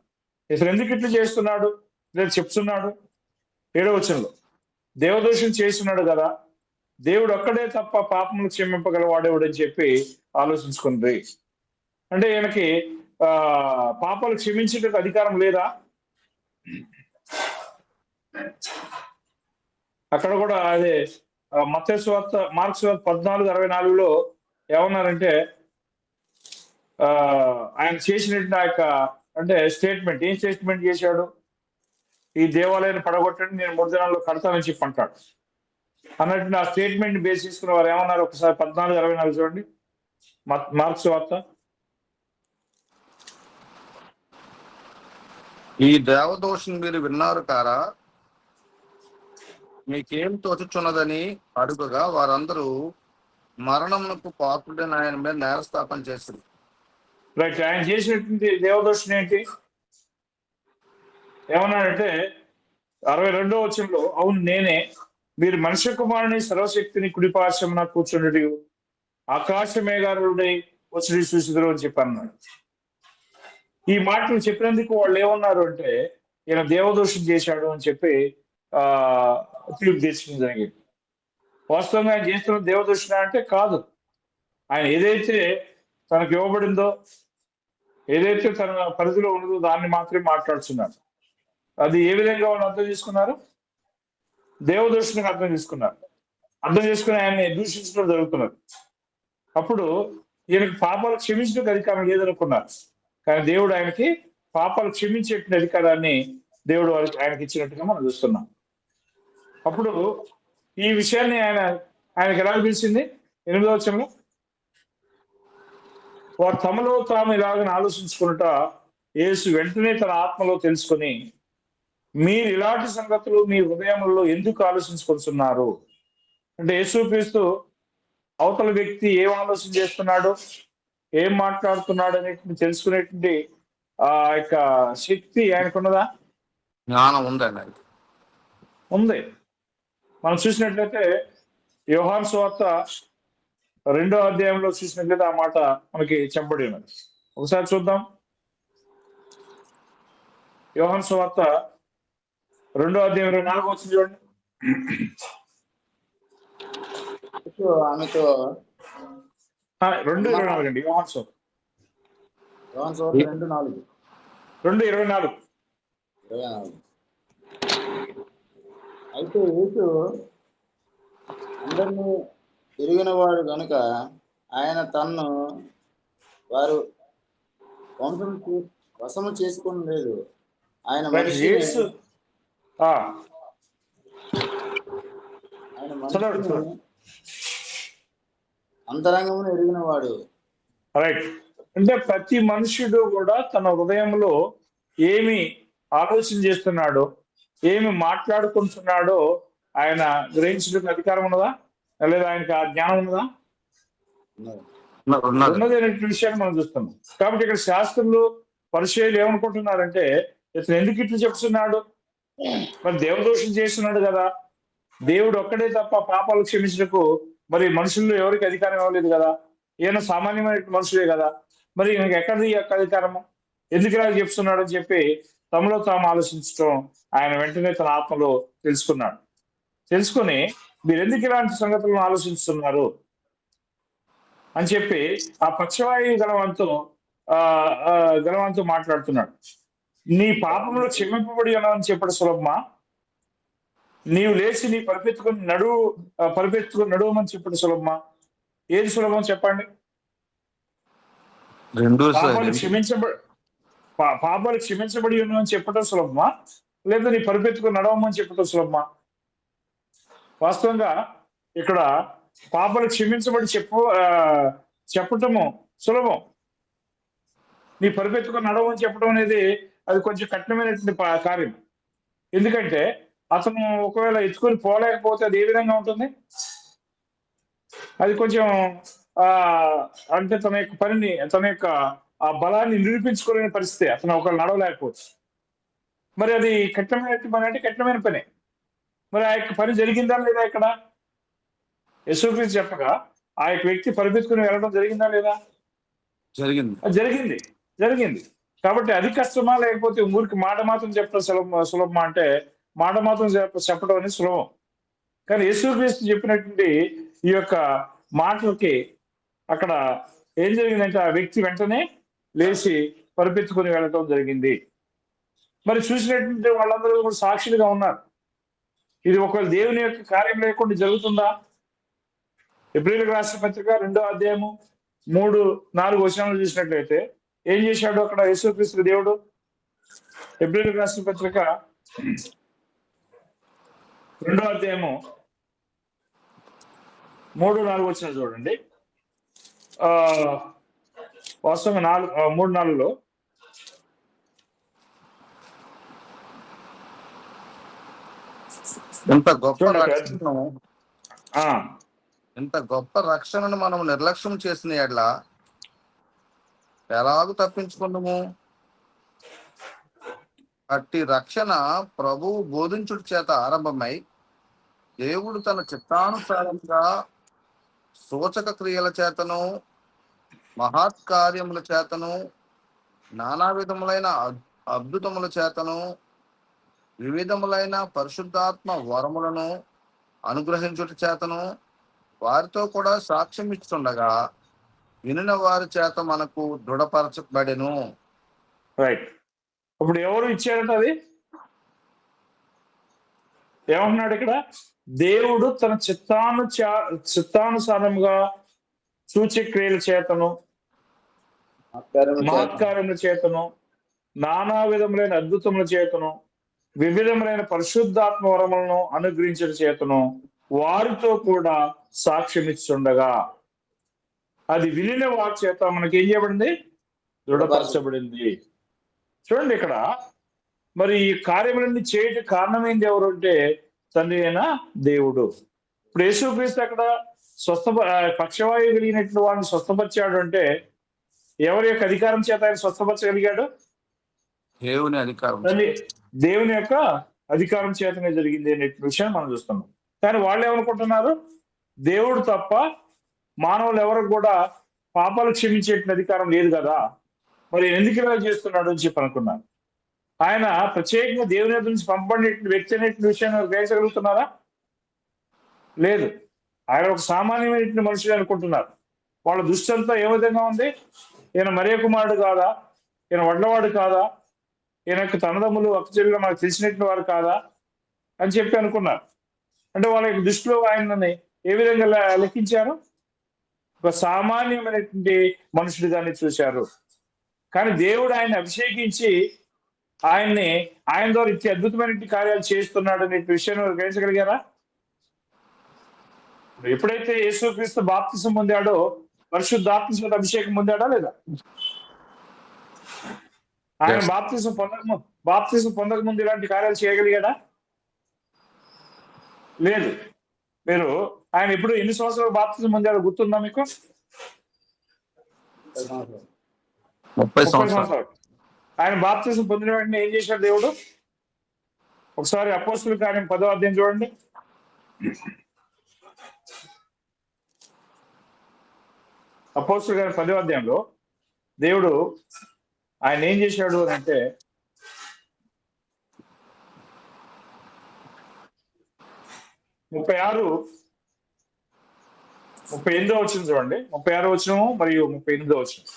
ఇతను ఎందుకు ఇట్లా చేస్తున్నాడు లేదా చెప్తున్నాడు? 7వ వచనంలో దేవదూషణ చేస్తున్నాడు కదా, దేవుడు ఒక్కడే తప్ప పాపములు క్షమింపగల వాడేవాడని చెప్పి ఆలోచించుకుంది. అంటే ఈయనకి పాపాలు క్షమించేటకు అధికారం లేదా? అక్కడ కూడా అదే మత్తయి సువార్త, మార్కు సువార్త 14:64లో ఏమన్నారంటే ఆయన చేసినట్టు ఆ యొక్క అంటే స్టేట్మెంట్, ఏం స్టేట్మెంట్ చేశాడు? ఈ దేవాలయాన్ని పడగొట్టండి, నేను 3 దినాల్లో కడతానని చెప్పి అంటాడు. అన్నట్టు ఆ స్టేట్మెంట్ బేస్ చేసుకున్న వారు ఏమన్నారు? ఒకసారి 14:64 చూడండి, మార్కు సువార్త. ఈ దేవదోషం మీరు విన్నారు కారా, మీకేం తోచుచున్నదని అడుగగా వారందరూ మరణమునకు పాత్రుడైన ఆయన మీద నేరస్థాపన చేసింది. రైట్. ఆయన చేసినటువంటి దేవదోషం ఏంటి? ఏమన్నాడంటే 62వ వచనంలో, అవును నేనే, మీరు మనుష్య కుమారుని సర్వశక్తిని కుడిపార్శ్వమున కూర్చుండి ఆకాశ మేఘారుడై వచ్చి చూసిదురు అని చెప్పి అన్నాడు. ఈ మాటలు చెప్పినందుకు వాళ్ళు ఏమన్నారు అంటే, ఈయన దేవదోషం చేశాడు అని చెప్పి తీర్పు తీర్చడం జరిగింది. వాస్తవంగా ఆయన చేస్తున్న దేవదోషణ అంటే కాదు. ఆయన ఏదైతే తనకు ఇవ్వబడిందో, ఏదైతే తన పరిధిలో ఉన్నదో దాన్ని మాత్రమే మాట్లాడుతున్నారు. అది ఏ విధంగా వాళ్ళు అర్థం చేసుకున్నారు? దేవదూషణకు అర్థం చేసుకున్నారు. అర్థం చేసుకుని ఆయన్ని దూషించడం జరుగుతున్నది. అప్పుడు ఈయనకి పాపాలు క్షమించడానికి అధికారం లేదనుకున్నారు. కానీ దేవుడు ఆయనకి పాపాలు క్షమించేటువంటి అధికారాన్ని దేవుడు ఆయనకి ఇచ్చినట్టుగా మనం చూస్తున్నాం. అప్పుడు ఈ విషయాన్ని ఆయనకి ఎలా తెలిసింది? 8వ వచనంలో, వారు తమలో తాము ఇలాగని ఆలోచించుకున్నట యేసు వెంటనే తన ఆత్మలో తెలుసుకొని, మీరు ఇలాంటి సంగతులు మీ హృదయంలో ఎందుకు ఆలోచించుకుంటున్నారు? అంటే యేసుక్రీస్తు అవతల వ్యక్తి ఏం ఆలోచన చేస్తున్నాడు, ఏం మాట్లాడుతున్నాడు అనేటువంటి తెలుసుకునేటువంటి ఆ యొక్క శక్తి ఆయనకున్నదా? జ్ఞానం ఉందండి. ఉంది. మనం చూసినట్లయితే యోహాను సువార్త 2వ అధ్యాయంలో చూసినట్లయితే ఆ మాట మనకి చెప్పబడి ఉన్నది. ఒకసారి చూద్దాం. యోహాను సువార్త 2వ అధ్యాయం 24 వచనం చూడండి. ఆమెతో 2:24 అండి. యోహాను సువార్త 2:24. అయితే యేసు అందరినీ ఎరిగిన వాడు కనుక ఆయన తన్ను వారు వశము చేసుకుని లేదు, ఆయన రైట్. మనసుని యేసు ఆ, ఆయన చదవండి మనసుని చదవండి. అంతరంగమును ఎరిగిన వాడు. రైట్. అంటే ప్రతి మనుష్యుడు కూడా తన హృదయంలో ఏమి ఆలోచన చేస్తున్నాడో, ఏమి మాట్లాడుకుంటున్నాడో ఆయన గ్రహించడానికి అధికారం ఉన్నదా, లేదా ఆయనకి ఆ జ్ఞానం ఉన్నదా? ఉన్నది. ఉన్నది అనే విషయాన్ని మనం చూస్తున్నాం. కాబట్టి ఇక్కడ శాస్త్రులు పరిచయాలు ఏమనుకుంటున్నారంటే, ఇతను ఎందుకు ఇట్లు చెప్తున్నాడు, మరి దేవదోషం చేస్తున్నాడు కదా, దేవుడు ఒక్కడే తప్ప పాపాలు క్షమించడానికి మరి మనుషుల్లో ఎవరికి అధికారం ఇవ్వలేదు కదా, ఈయన సామాన్యమైన మనుషులే కదా, మరి ఈయనకి ఎక్కడిది ఈ యొక్క అధికారము, ఎందుకు ఇలా చెప్తున్నాడు అని చెప్పి తమలో తాము ఆలోచించడం ఆయన వెంటనే తన ఆత్మలో తెలుసుకున్నాడు. తెలుసుకుని మీరు ఎందుకు ఇలాంటి సంగతులను ఆలోచిస్తున్నారు అని చెప్పి ఆ పక్షవాయు గలవంతో మాట్లాడుతున్నాడు. నీ పాపంలో క్షమింపబడి ఉన్నావని చెప్పడం సులభమా, నీవు లేచి నీ పరిపెత్తుకుని నడువమని చెప్పడం సులభమా? ఏది సులభం చెప్పండి? పాపాలు క్షమించబడి ఉన్నామని చెప్పడం సులభమా, లేదా నీ పరిపెత్తుకుని నడవమని చెప్పడం సులభమా? వాస్తవంగా ఇక్కడ పాపాలు క్షమించబడి చెప్పటము సులభం. నీ పరిపెత్తుకుని నడవమని చెప్పడం అనేది అది కొంచెం కఠినమైనటువంటి కార్యం. ఎందుకంటే అతను ఒకవేళ ఎత్తుకొని పోలేకపోతే అది ఏ విధంగా ఉంటుంది? అది కొంచెం అంటే తన యొక్క పనిని, తన యొక్క ఆ బలాన్ని నిరూపించుకోలేని పరిస్థితి, అతను ఒకవేళ నడవలేకపోవచ్చు. మరి అది కఠినమైన పని అంటే కఠినమైన పని. మరి ఆ యొక్క పని జరిగిందా లేదా? ఇక్కడ యేసుక్రీస్తు చెప్పగా ఆ యొక్క వ్యక్తి పరిపెత్తుకుని వెళ్ళడం జరిగిందా లేదా? జరిగింది. కాబట్టి అది కష్టమా, లేకపోతే ఊరికి మాట మాత్రం చెప్పడం సులభమా అంటే మాట మాత్రం చెప్పడం అనేది సులభం. కానీ యేసుక్రీస్తు చెప్పినటువంటి ఈ యొక్క మాటలకి అక్కడ ఏం జరిగిందంటే ఆ వ్యక్తి వెంటనే లేచి పరిపెత్తుకుని వెళ్ళటం జరిగింది. మరి చూసినటువంటి వాళ్ళందరూ కూడా సాక్షులుగా ఉన్నారు. ఇది ఒకవేళ దేవుని యొక్క కార్యం లేకుండా జరుగుతుందా? ఎబ్రీయులకు రాసిన పత్రిక 2వ అధ్యాయము 3-4 వచనాలు చూసినట్లయితే ఏం చేశాడు అక్కడ యేసుక్రీస్తు దేవుడు? ఎబ్రీయులకు రాసిన పత్రిక 2వ అధ్యాయము 3-4 వచనాలు చూడండి. వాస్తవంగా 3-4లో ఇంత గొప్ప రక్షణను మనం నిర్లక్ష్యం చేసిన ఎడ్ల ఎలాగూ తప్పించుకుందాము? అట్టి రక్షణ ప్రభువు బోధించుట చేత ఆరంభమై దేవుడు తన చిత్తానుసారంగా సూచక క్రియల చేతను మహత్కార్యముల చేతను నానా విధములైన అద్భుతముల చేతను వివిధములైన పరిశుద్ధాత్మ వరములను అనుగ్రహించుట చేతను వారితో కూడా సాక్ష్యం ఇస్తుండగా వినిన వారి చేత మనకు దృఢపరచబడెను. రైట్. ఇప్పుడు ఎవరు ఇచ్చారంట? అది ఏమంటున్నాడు ఇక్కడ? దేవుడు తన చిత్తానుసారంగా సూచక్రియల చేతను మహత్కార్యముల చేతను నానా విధములైన అద్భుతముల చేతను వివిధములైన పరిశుద్ధాత్మ వరములను అనుగ్రహించిన చేతను వారితో కూడా సాక్ష్యం ఇస్తుండగా అది వినిన వారి చేత మనకి ఏం చేయబడింది? దృఢపరచబడింది. చూడండి ఇక్కడ మరి ఈ కార్యములన్నీ చేయటం కారణమైంది ఎవరు అంటే తండ్రి అయిన దేవుడు. ఇప్పుడు యేసుక్రీస్తు అక్కడ పక్షవాయువు కలిగినటువంటి వాడిని స్వస్థపరిచాడు అంటే ఎవరి యొక్క అధికారం చేత ఆయన స్వస్థపరచగలిగాడు? దేవుని యొక్క అధికారం చేతనే జరిగింది అనే విషయాన్ని మనం చూస్తున్నాం. కానీ వాళ్ళు ఏమనుకుంటున్నారు? దేవుడు తప్ప మానవులు ఎవరికి కూడా పాపాలు క్షమించే అధికారం లేదు కదా, మరి ఎందుకు ఇలా చేస్తున్నాడు అని చెప్పి అనుకున్నారు. ఆయన ప్రత్యేకంగా దేవుని నుంచి పంపబడిన వ్యక్తి అనే విషయాన్ని గ్రహించగలుగుతున్నారా? లేదు. ఆయన ఒక సామాన్యమైన మనుషులు అనుకుంటున్నారు. వాళ్ళ దృష్టి అంతా ఏ విధంగా ఉంది? ఈయన మరియ కుమారుడు కాదా, ఈయన వడ్లవాడు కాదా, ఈయనకు తనదమ్ములు అక్కచెల్లు మనకు తెలిసినట్టు వారు కాదా అని చెప్పి అనుకున్నారు. అంటే వాళ్ళ యొక్క దృష్టిలో ఆయనని ఏ విధంగా లెక్కించారు? ఒక సామాన్యమైనటువంటి మనుషుడిగానే చూశారు. కానీ దేవుడు ఆయన అభిషేకించి ఆయన ద్వారా ఇచ్చే అద్భుతమైన కార్యాలు చేస్తున్నాడు అనే విషయాన్ని వారు గ్రహించగలిగారా? ఎప్పుడైతే యేసుక్రీస్తు బాప్తిసం పొందాడో పరిశుద్ధాత్మ అభిషేకం పొందాడా లేదా? ఆయన బాప్తిసం పొందక ముందు ఇలాంటి కార్యాలు చేయగలిగాడా? లేదు. మీరు ఆయన ఎప్పుడు ఎన్ని సంవత్సరాలు బాప్తిసం పొందాడో గుర్తుందా మీకు? 30 సంవత్సరాలు. ఆయన బాప్తిసం పొందిన వెంటనే ఏం చేశాడు దేవుడు? ఒకసారి అపోస్తుల కార్యం 10వ అధ్యాయం చూడండి. అపోస్తుల కార్యం 10వ అధ్యాయంలో దేవుడు ఆయన ఏం చేశాడు అని అంటే, 38వ వచనం చూడండి. 36వ వచనము మరియు 38వ వచనం.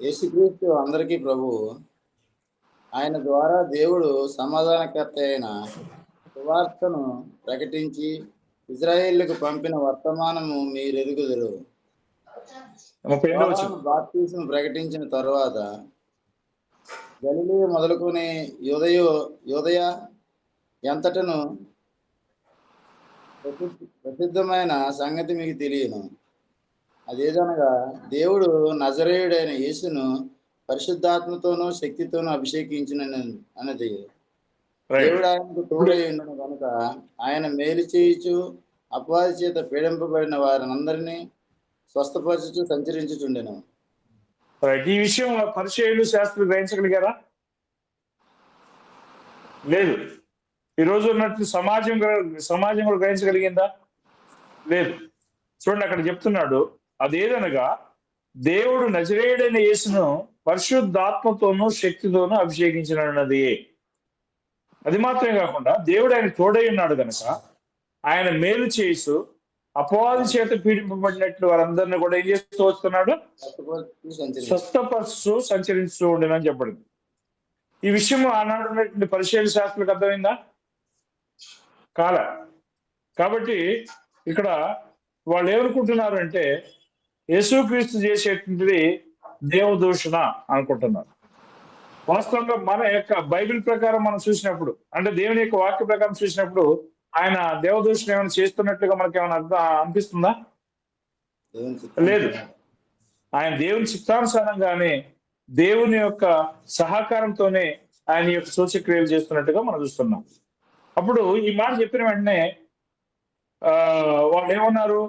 యేసుక్రీస్తు అందరికీ ప్రభువు. ఆయన ద్వారా దేవుడు సమాధానకర్త అయిన సువార్తను ప్రకటించి ఇజ్రాయేలుకు పంపిన వర్తమానము మీరెరుగుదురు. బాప్తిసం ప్రకటించిన తరువాత గలిలయ మొదలుకొని యూదయ ఎంతటను ప్రసిద్ధమైన సంగతి మీకు తెలియను. అదేదనగా దేవుడు నజరేయుడైన యేసును పరిశుద్ధాత్మతోనూ శక్తితోనూ అభిషేకించిన అన్నది. దేవుడు ఆయనకు తోడై ఉండను కనుక ఆయన మేలు చేయుచు అపవాది చేత పీడింపబడిన వారినందరినీ స్వస్థపరచుచు సంచరించుచుండెను. ఈ విషయం పరిచయులు శాస్త్రులు గ్రహించగలిగారా? లేదు. ఈ రోజు ఉన్నట్టు సమాజం కూడా గ్రహించగలిగిందా? లేదు. చూడండి, అక్కడ చెప్తున్నాడు, అదేదనగా దేవుడు నజరేయుడైన యేసును పరిశుద్ధాత్మతోనూ శక్తితోనూ అభిషేకించినది. అది మాత్రమే కాకుండా దేవుడు ఆయన తోడై ఉన్నాడు కనుక ఆయన మేలు చేస్తూ అపవాది చేత పీడింపబడినట్లు వారందరినీ కూడా ఏం చేస్తూ వస్తున్నాడు? స్వస్థపరుస్తూ సంచరిస్తూ ఉండేనని చెప్పబడింది. ఈ విషయం ఆనాడు ఉన్నటువంటి పరిశీలన శాస్త్రులకు అర్థమైందా? కాల. కాబట్టి ఇక్కడ వాళ్ళు ఏమనుకుంటున్నారు అంటే యేసుక్రీస్తు చేసేటువంటిది దేవదూషణ అనుకుంటున్నారు. వాస్తవంగా మన యొక్క బైబిల్ ప్రకారం మనం చూసినప్పుడు, అంటే దేవుని యొక్క వాక్య ప్రకారం చూసినప్పుడు ఆయన దేవదూషణ ఏమైనా చేస్తున్నట్టుగా మనకి ఏమైనా అనిపిస్తుందా? లేదు. ఆయన దేవుని చిత్తానుసారంగానే దేవుని యొక్క సహకారంతోనే ఆయన యొక్క సూచక్రియలు చేస్తున్నట్టుగా మనం చూస్తున్నాం. అప్పుడు ఈ మాట చెప్పిన వెంటనే వాళ్ళు ఏమన్నారు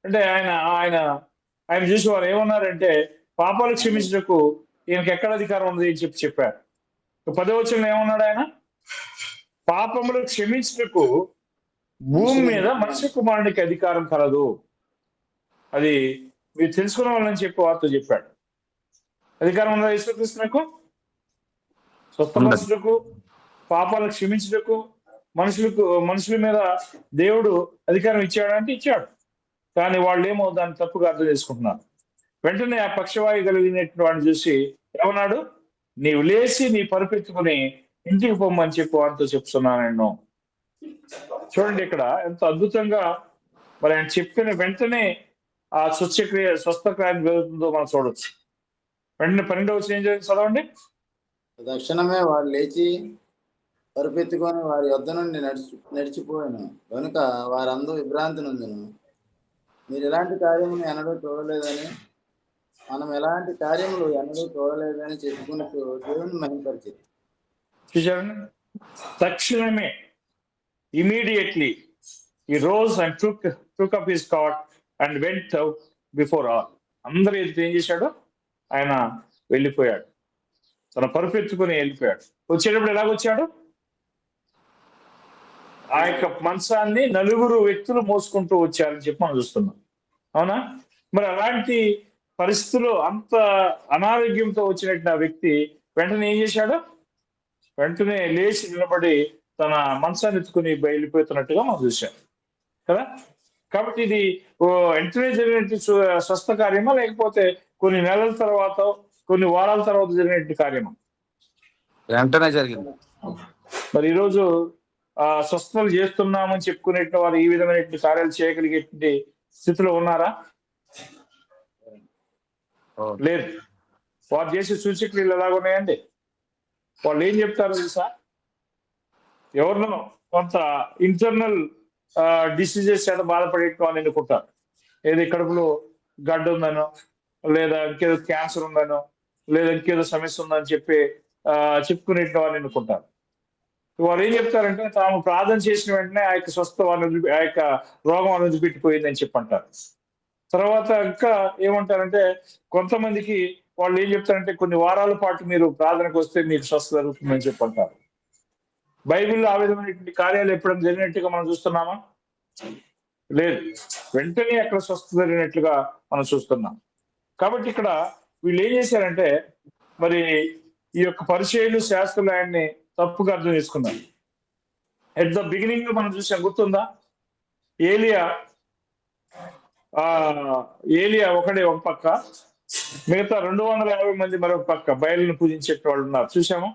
అంటే ఆయన చూసి వాళ్ళు ఏమన్నారంటే పాపాలు క్షమించటకు ఈయనకి ఎక్కడ అధికారం ఉంది అని చెప్పారు. 10వ వచనంలో ఏమన్నాడు ఆయన? పాపములు క్షమించటకు భూమి మీద మనుష్య కుమారునికి అధికారం కలదు. అది మీరు తెలుసుకున్న వాళ్ళని చెప్పి వార్త చెప్పాడు. అధికారం ఉందా యేసుక్రీస్తునకు? స్వస్థపరచుటకు, పాపాలు క్షమించుటకు మనుషుల మీద దేవుడు అధికారం ఇచ్చాడంటే ఇచ్చాడు. కానీ వాళ్ళు ఏమో దాన్ని తప్పుగా అర్థం చేసుకుంటున్నారు. వెంటనే ఆ పక్షవాయు కలిగినటువంటి వాడిని చూసి ఏమన్నాడు? నీవు లేచి నీ పరుపెత్తుకుని ఇంటికి పొమ్మని చెప్పి వారితో చెప్తున్నాను నేను. చూడండి ఇక్కడ ఎంత అద్భుతంగా మరి ఆయన చెప్పిన వెంటనే ఆ స్వస్థక్రియ జరుగుతుందో మనం చూడవచ్చు. వెంటనే 12వ వచనం ఏం జరిగింది చదవండి. తక్షణమే వాడు లేచి పరుపెత్తుకొని వారి యొద్ద నుండి నడిచిపోయాను కనుక వారందరూ విభ్రాంతి నొందెను. మీరు ఎలాంటి కార్యములు ఎన్నడూ చూడలేదని, మనం ఎలాంటి కార్యములు ఎన్నడూ చూడలేదని చెప్పుకుని దేవుని మహిమపరిచారు. చూశారండి, తక్షణమే immediately he rose and took up his cot and went out before all. అందరూ ఏం చేశాడు? ఆయన వెళ్ళిపోయాడు, తన పరుపెత్తుకుని వెళ్ళిపోయాడు. వచ్చేటప్పుడు ఎలాగొచ్చాడు? ఆ యొక్క మంచాన్ని 4 వ్యక్తులు మోసుకుంటూ వచ్చారని చెప్పి మనం చూస్తున్నాం. అవునా? మరి అలాంటి పరిస్థితుల్లో అంత అనారోగ్యంతో వచ్చినట్టు ఆ వ్యక్తి వెంటనే ఏం చేశాడు? వెంటనే లేచి నిలబడి తన మంచాన్ని ఎత్తుకుని బయలుపోతున్నట్టుగా మనం చూశాం కదా. కాబట్టి ఇది వెంటనే జరిగినట్టు స్వస్థ కార్యమా, లేకపోతే కొన్ని నెలల తర్వాత, కొన్ని వారాల తర్వాత జరిగినట్టు కార్యమా? వెంటనే జరిగింది. మరి ఈరోజు స్వస్థతలు చేస్తున్నామని చెప్పుకునే వారు ఈ విధమైన కార్యాలు చేయగలిగేటువంటి స్థితిలో ఉన్నారా? లేదు. వారు చేసే సూచక్రియలు ఎలాగున్నాయండి? వాళ్ళు ఏం చెప్తారో తెలుసా? ఎవరినో కొంత ఇంటర్నల్ డిసీజెస్ చేత బాధపడే వాళ్ళని ఎన్నుకుంటారు. ఏది కడుపులో గడ్డ ఉందనో, లేదా ఇంకేదో క్యాన్సర్ ఉందనో, లేదా ఇంకేదో సమస్య ఉందని చెప్పి చెప్పుకునే వాళ్ళని ఎన్నుకుంటారు. వాళ్ళు ఏం చెప్తారంటే తాము ప్రార్థన చేసిన వెంటనే ఆ యొక్క స్వస్థ ఆ యొక్క రోగం వదిలిపెట్టిపోయిందని చెప్పి అంటారు. తర్వాత ఇంకా ఏమంటారంటే కొంతమందికి వాళ్ళు ఏం చెప్తారంటే కొన్ని వారాల పాటు మీరు ప్రార్థనకు వస్తే మీకు స్వస్థత జరుగుతుందని చెప్పి అంటారు. బైబిల్లో ఆ విధమైనటువంటి కార్యాలు ఎప్పుడైనా జరిగినట్టుగా మనం చూస్తున్నామా? లేదు. వెంటనే అక్కడ స్వస్థత జరిగినట్లుగా మనం చూస్తున్నాం. కాబట్టి ఇక్కడ వీళ్ళు ఏం చేశారంటే మరి ఈ యొక్క పరిచయులు శాస్త్రులు ఆయన్ని తప్పుగా అర్థం చేసుకున్నారు. ఎట్ ద బిగినింగ్ లో మనం చూసాం, గుర్తుందా? ఏలియా ఏలియా ఒకడే ఒక పక్క, మిగతా 250 మంది మరొక పక్క బయలును పూజించే వాళ్ళు ఉన్నారు, చూసాము.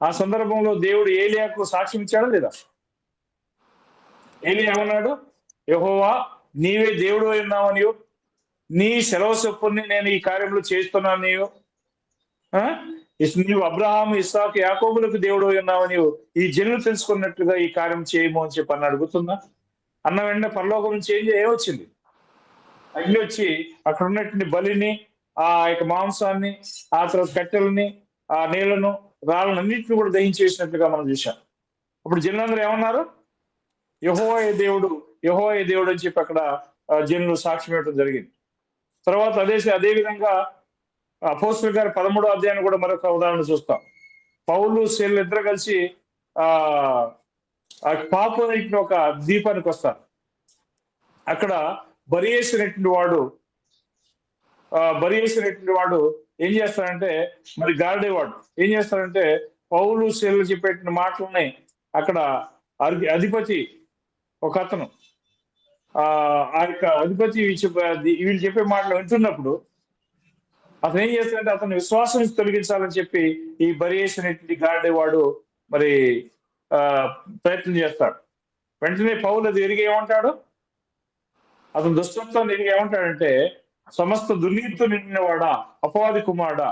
ఆ సందర్భంలో దేవుడు ఏలియాకు సాక్ష్యం ఇచ్చాడా లేదా? ఏలియా ఏమన్నాడు? యెహోవా నీవే దేవుడు ఉన్నావు, నీ సెలవు చొప్పుని నేను ఈ కార్యంలో చేస్తున్నాను, నీవు అబ్రహాము ఇస్సాకు యాకోబులకు దేవుడు ఉన్నావు, నీవు ఈ జనులు తెలుసుకున్నట్లుగా ఈ కార్యం చేయము అని చెప్పి అన్న అడుగుతుందా? అన్న వెంటనే పరలోకం నుంచి ఏమొచ్చింది? అగ్ని వచ్చి అక్కడ ఉన్నటువంటి బలిని, ఆ యొక్క మాంసాన్ని, ఆ తర్వాత కట్టెలని, ఆ నీళ్లను, రాళ్ళను అన్నింటిని కూడా దహించేసినట్లుగా మనం చూసాం. అప్పుడు జనులందరూ ఏమన్నారు? యెహోవాయే దేవుడు, యెహోవాయే దేవుడు అని చెప్పి అక్కడ జనులు సాక్ష్యం ఇవ్వడం జరిగింది. తర్వాత అదే విధంగా అపోస్తలుల గారి 13వ అధ్యాయాన్ని కూడా మరొక ఉదాహరణ చూస్తాం. పౌలు శీలలు ఇద్దరు కలిసి పాపు అనేటువంటి ఒక ద్వీపానికి వస్తారు. అక్కడ బరి చేసినటువంటి వాడు ఏం చేస్తాడంటే, మరి గారడేవాడు ఏం చేస్తాడంటే పౌలు శీలలు చెప్పేటువంటి మాటలని అక్కడ అధిపతి ఒక అతను ఆ యొక్క అధిపతి వీళ్ళు చెప్పే మాటలు వింటున్నప్పుడు అతను ఏం చేస్తాడంటే అతను విశ్వాసం తొలగించాలని చెప్పి ఈ బరి చేసినటువంటి గారడేవాడు మరి ప్రయత్నం చేస్తాడు. వెంటనే పౌలు అది ఎరిగి ఏమంటాడు? అతను దుష్టత్వం ఎరిగి ఏమంటాడంటే, సమస్త దుర్నీతితో నిండినవాడా, అపవాది కుమారుడా,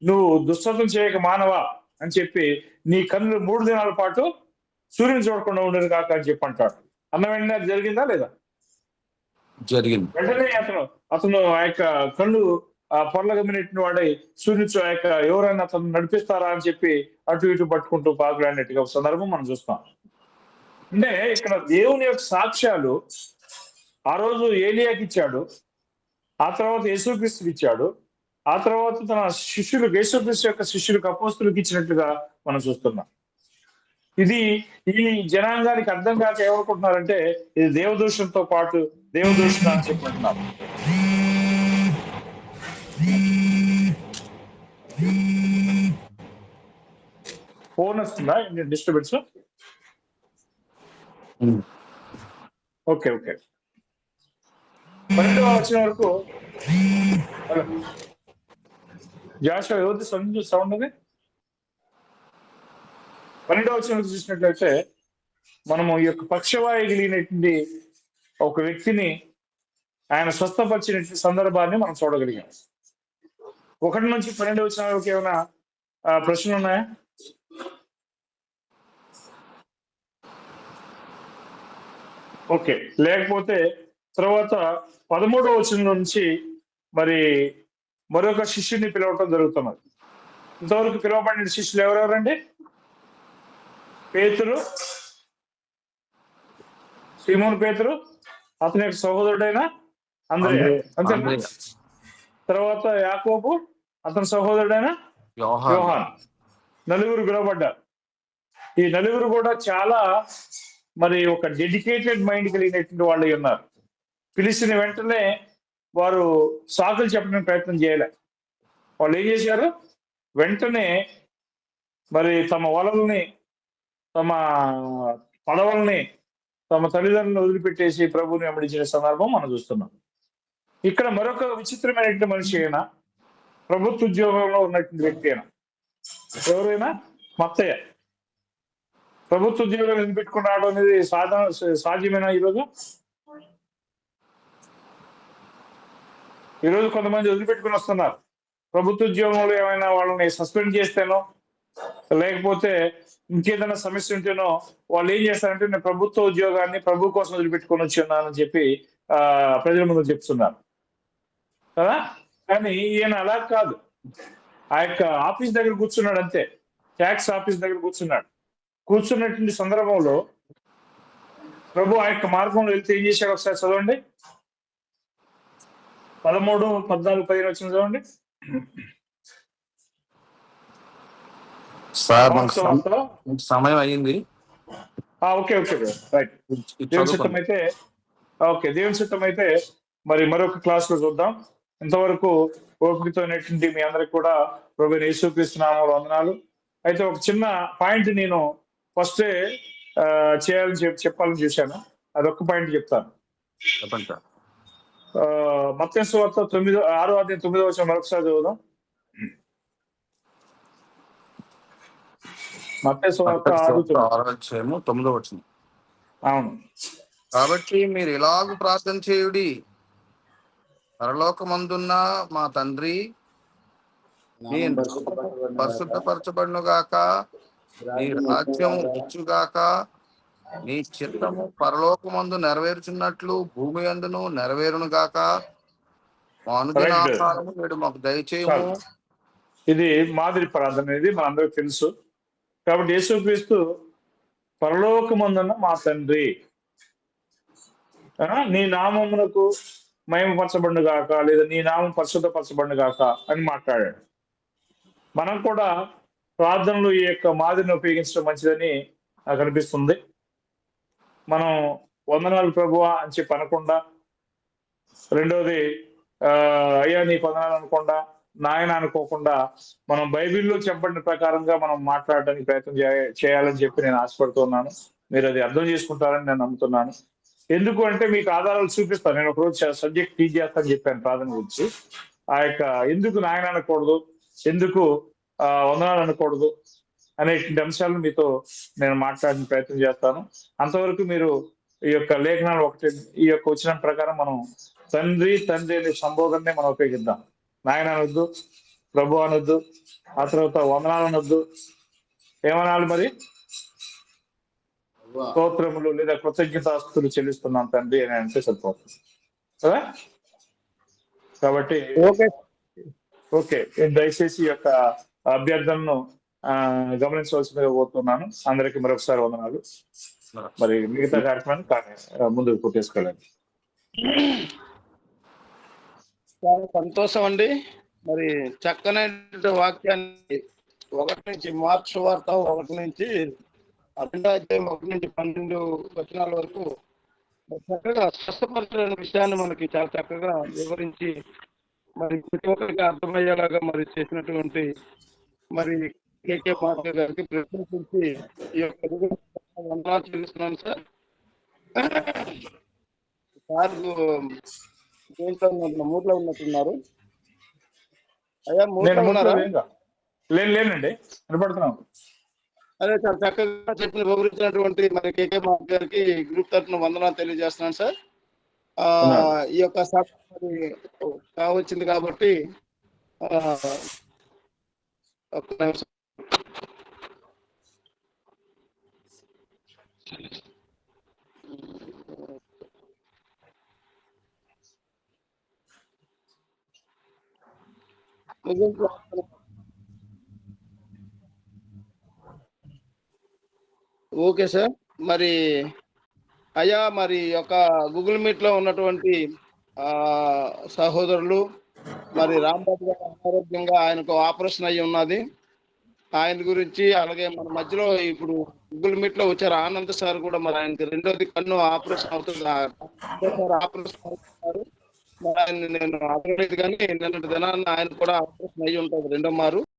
నువ్వు దుష్టత్వం చేయక మానవా అని చెప్పి నీ కన్నులు 3 దినాల పాటు సూర్యుని చూడకుండా ఉండదు కాక అని చెప్పి అంటాడు. అన్న వెంటనే అది జరిగిందా లేదా? జరిగింది. వెంటనే అతను ఆ యొక్క కళ్ళు పొరలగమ్మినట్టు వాడై సూర్యుడు ఆ యొక్క ఎవరైనా అతను నడిపిస్తారా అని చెప్పి అటు ఇటు పట్టుకుంటూ పాకులాడినట్టుగా ఒక సందర్భం మనం చూస్తాం. అంటే ఇక్కడ దేవుని యొక్క సాక్ష్యాలు ఆ రోజు ఏలియాకి ఇచ్చాడు, ఆ తర్వాత యేసుక్రీస్తుకి ఇచ్చాడు, ఆ తర్వాత తన శిష్యులకు, యేసుక్రీస్తు యొక్క శిష్యులకు, అపోస్తులకు ఇచ్చినట్లుగా మనం చూస్తున్నాం. ఇది ఈ జనాంగానికి అర్థం కాక ఏమనుకుంటున్నారంటే ఇది దేవదూషణతో పాటు దేవదూషణ అని చెప్పుకుంటున్నారు. ఫోన్ వస్తుందా? డిస్టర్బెన్స్? ఓకే. 12వ వచనం వరకు జాషువా ఎవరిది సౌండ్ అది? 12వ వచనం చూసినట్లయితే మనము ఈ యొక్క పక్షవాయు కలిగినటువంటి ఒక వ్యక్తిని ఆయన స్వస్థపరిచినటువంటి సందర్భాన్ని మనం చూడగలిగాం. 1 నుంచి 12 వచనాల వరకు ఏమైనా ప్రశ్నలు ఉన్నాయా? ఓకే, లేకపోతే తర్వాత 13వ వచనం నుంచి మరి మరొక శిష్యుని పిలవటం జరుగుతున్నది. ఇంతవరకు పిలువబడిన శిష్యులు ఎవరెవరండి? పేతురు, సీమోను పేతురు, అతని యొక్క సహోదరుడైన అంద్రెయ, అంతేనా? తర్వాత యాకోబు, అతని సహోదరుడైన యోహాను. నలుగురు పిలువబడ్డారు. ఈ నలుగురు కూడా చాలా మరి ఒక డెడికేటెడ్ మైండ్ కలిగినటువంటి వాళ్ళు ఉన్నారు. పిలిచిన వెంటనే వారు సాకులు చెప్పడానికి ప్రయత్నం చేయలే. వాళ్ళు ఏం చేశారు? వెంటనే మరి తమ వలల్ని, తమ పడవల్ని, తమ తల్లిదండ్రులను వదిలిపెట్టేసి ప్రభువుని వెంబడించిన సందర్భం మనం చూస్తున్నాం. ఇక్కడ మరొక విచిత్రమైనటువంటి మనిషి అయినా, ప్రభుత్వ ఉద్యోగంలో ఉన్నటువంటి వ్యక్తి అయినా, ఎవరైనా మత్తయ్య ప్రభుత్వ ఉద్యోగాలు ఎందుకు పెట్టుకుని రావడం అనేది సాధ్యమేనా? ఈరోజు కొంతమంది వదిలిపెట్టుకుని వస్తున్నారు. ప్రభుత్వ ఉద్యోగంలో ఏమైనా వాళ్ళని సస్పెండ్ చేస్తేనో, లేకపోతే ఇంకేదైనా సమస్య ఉంటేనో వాళ్ళు ఏం చేస్తారంటే నేను ప్రభుత్వ ఉద్యోగాన్ని ప్రభు కోసం వదిలిపెట్టుకొని వచ్చున్నానని చెప్పి ప్రజల ముందు చెప్తున్నారు కదా. కానీ ఈయన అలా కాదు, ఆ యొక్క ఆఫీస్ దగ్గర కూర్చున్నాడు అంతే, ట్యాక్స్ ఆఫీస్ దగ్గర కూర్చున్నాడు. కూర్చున్నటువంటి సందర్భంలో ప్రభు ఆ యొక్క మార్గంలో వెళ్తే ఏం చేశాడు ఒకసారి చదవండి. 13, 14, 15 వచ్చిన చదవండి. సార్ సమయం అయ్యింది. Okay okay right. దేవుని చిత్తం అయితే ఓకే, దేవుని చిత్తం అయితే మరి మరొక క్లాస్ లో చూద్దాం. ఇంతవరకు ఓపికతో మీ అందరికి కూడా ప్రభు యేసుక్రీస్తు నామములో వందనాలు. అయితే ఒక చిన్న పాయింట్ నేను ఫస్టే చేయాలని చెప్పాలని చూశాను, అదొక్క పాయింట్ చెప్తాను. చెప్పండి సార్. మత్తయి సువార్త 6వ అధ్యాయం 9వ వచనం మరొకసారి చదువుదాం. మత్తయి సువార్త 6వ అధ్యాయం 9వ వచనం. అవును. కాబట్టి మీరు ఇలాగూ ప్రార్థన చేయుడి, పరలోకమందున్న మా తండ్రి, నీ పరిశుద్ధపరచబడును గాక, నీ రాజ్యం వచ్చుగాక, నీ చిత్తము పరలోకమందు నెరవేర్చున్నట్లు భూమి అందును నెరవేరును గాక, మా అనుదిన ఆహారము నేడు మాకు దయచేయము. ఇది మాదిరి ప్రార్థన, ఇది మనందరికి తెలుసు. కాబట్టి యేసుక్రీస్తు పరలోకమందున్న మా తండ్రి, నీ నామమునకు మహిమపరచబడును గాక, లేదా నీ నామం పరిశుద్ధపరచబడును గాక అని మాట్లాడాడు. మనం కూడా ప్రార్థనలు ఈ యొక్క మాదిరిని ఉపయోగించడం మంచిదని నాకు అనిపిస్తుంది. మనం వందనాలు ప్రభువా అని చెప్పి అనకుండా, రెండోది అయ్యా నీ వందనాలు అనకుండా, నాయన అనుకోకుండా, మనం బైబిల్లో చెప్పబడిన ప్రకారంగా మనం మాట్లాడడానికి ప్రయత్నం చేయాలని చెప్పి నేను ఆశపడుతున్నాను. మీరు అది అర్థం చేసుకుంటారని నేను నమ్ముతున్నాను. ఎందుకు అంటే మీకు ఆధారాలు చూపిస్తాను. నేను ఒకరోజు సబ్జెక్ట్ టీచ్ చేస్తానని చెప్పాను ప్రార్థన గురించి. ఆ యొక్క ఎందుకు నాయన అనకూడదు, ఎందుకు వందనాలు అనకూడదు అనేటువంటి అంశాలను మీతో నేను మాట్లాడిన ప్రయత్నం చేస్తాను. అంతవరకు మీరు ఈ యొక్క లేఖనాలు ఒకటి, ఈ యొక్క వచ్చిన ప్రకారం మనం తండ్రి అనే సంబోధననే మనం ఉపయోగిద్దాం. నాయన అనొద్దు, ప్రభు అనొద్దు, ఆ తర్వాత వందనాలు అనొద్దు. ఏమనాలి మరి? స్తోత్రములు లేదా కృతజ్ఞతాస్తులు చెల్లిస్తున్నాం తండ్రి అని అంటే సరిపోతుంది కదా. కాబట్టి ఓకే, దయచేసి ఈ యొక్క అభ్యర్థనను గమనించవలసిందిగా కోరుతున్నాను. అందరికీ మరొకసారి వందనాలు. మరి మిగతా కార్యక్రమాన్ని ముందుకు కొట్టేసుకోవాలి. చాలా సంతోషం అండి. మరి చక్కని వాక్యాన్ని 1 నుంచి మార్క్స్ సువార్త 1 నుంచి 2వ అధ్యాయం 1 నుంచి 12 వచనాల వరకు చక్కగా స్పష్టపరచలేని విషయాన్ని మనకి చాలా చక్కగా వివరించి మరి ప్రతి ఒక్కరికి అర్థమయ్యేలాగా మరి చేసినటువంటి మరి కేకే మాధవ్ గారికి ప్రశంసించి ఈ యొక్క వందనాలు చెల్లిస్తున్నాను సార్. సార్ దేంట్లో మూడ్లో ఉన్నట్టున్నారు. అయ్యా మూడ్లో ఉన్నారా? లేనండి, వినపడుతున్నాను. అదే సార్, చక్కగా చెప్పిన వివరించినటువంటి మరి కేకే మాధవ్ గారికి గ్రూప్ తరఫున వందనాలు తెలియజేస్తున్నాను సార్. ఈ యొక్క సభ కావచ్చింది కాబట్టి ఒక్క నిమిషం. Okay sir. మరి అయ్యా మరి యొక్క గూగుల్ మీట్ లో ఉన్నటువంటి సహోదరులు, మరి రాంబాబు గారు అనారోగ్యంగా ఆయనకు ఆపరేషన్ అయ్యి ఉన్నది, ఆయన గురించి, అలాగే మన మధ్యలో ఇప్పుడు గూగుల్ మీట్ లో వచ్చారు ఆనంద్ సార్ కూడా, మరి ఆయనకి రెండోది కన్ను ఆపరేషన్ అవుతుంది, ఆపరేషన్ అవుతున్నారు. మరి ఆయన నేను అడగలేదు కానీ నిన్నటి దినాన్ని ఆయన కూడా ఆపరేషన్ అయ్యి ఉంటుంది రెండో మారు.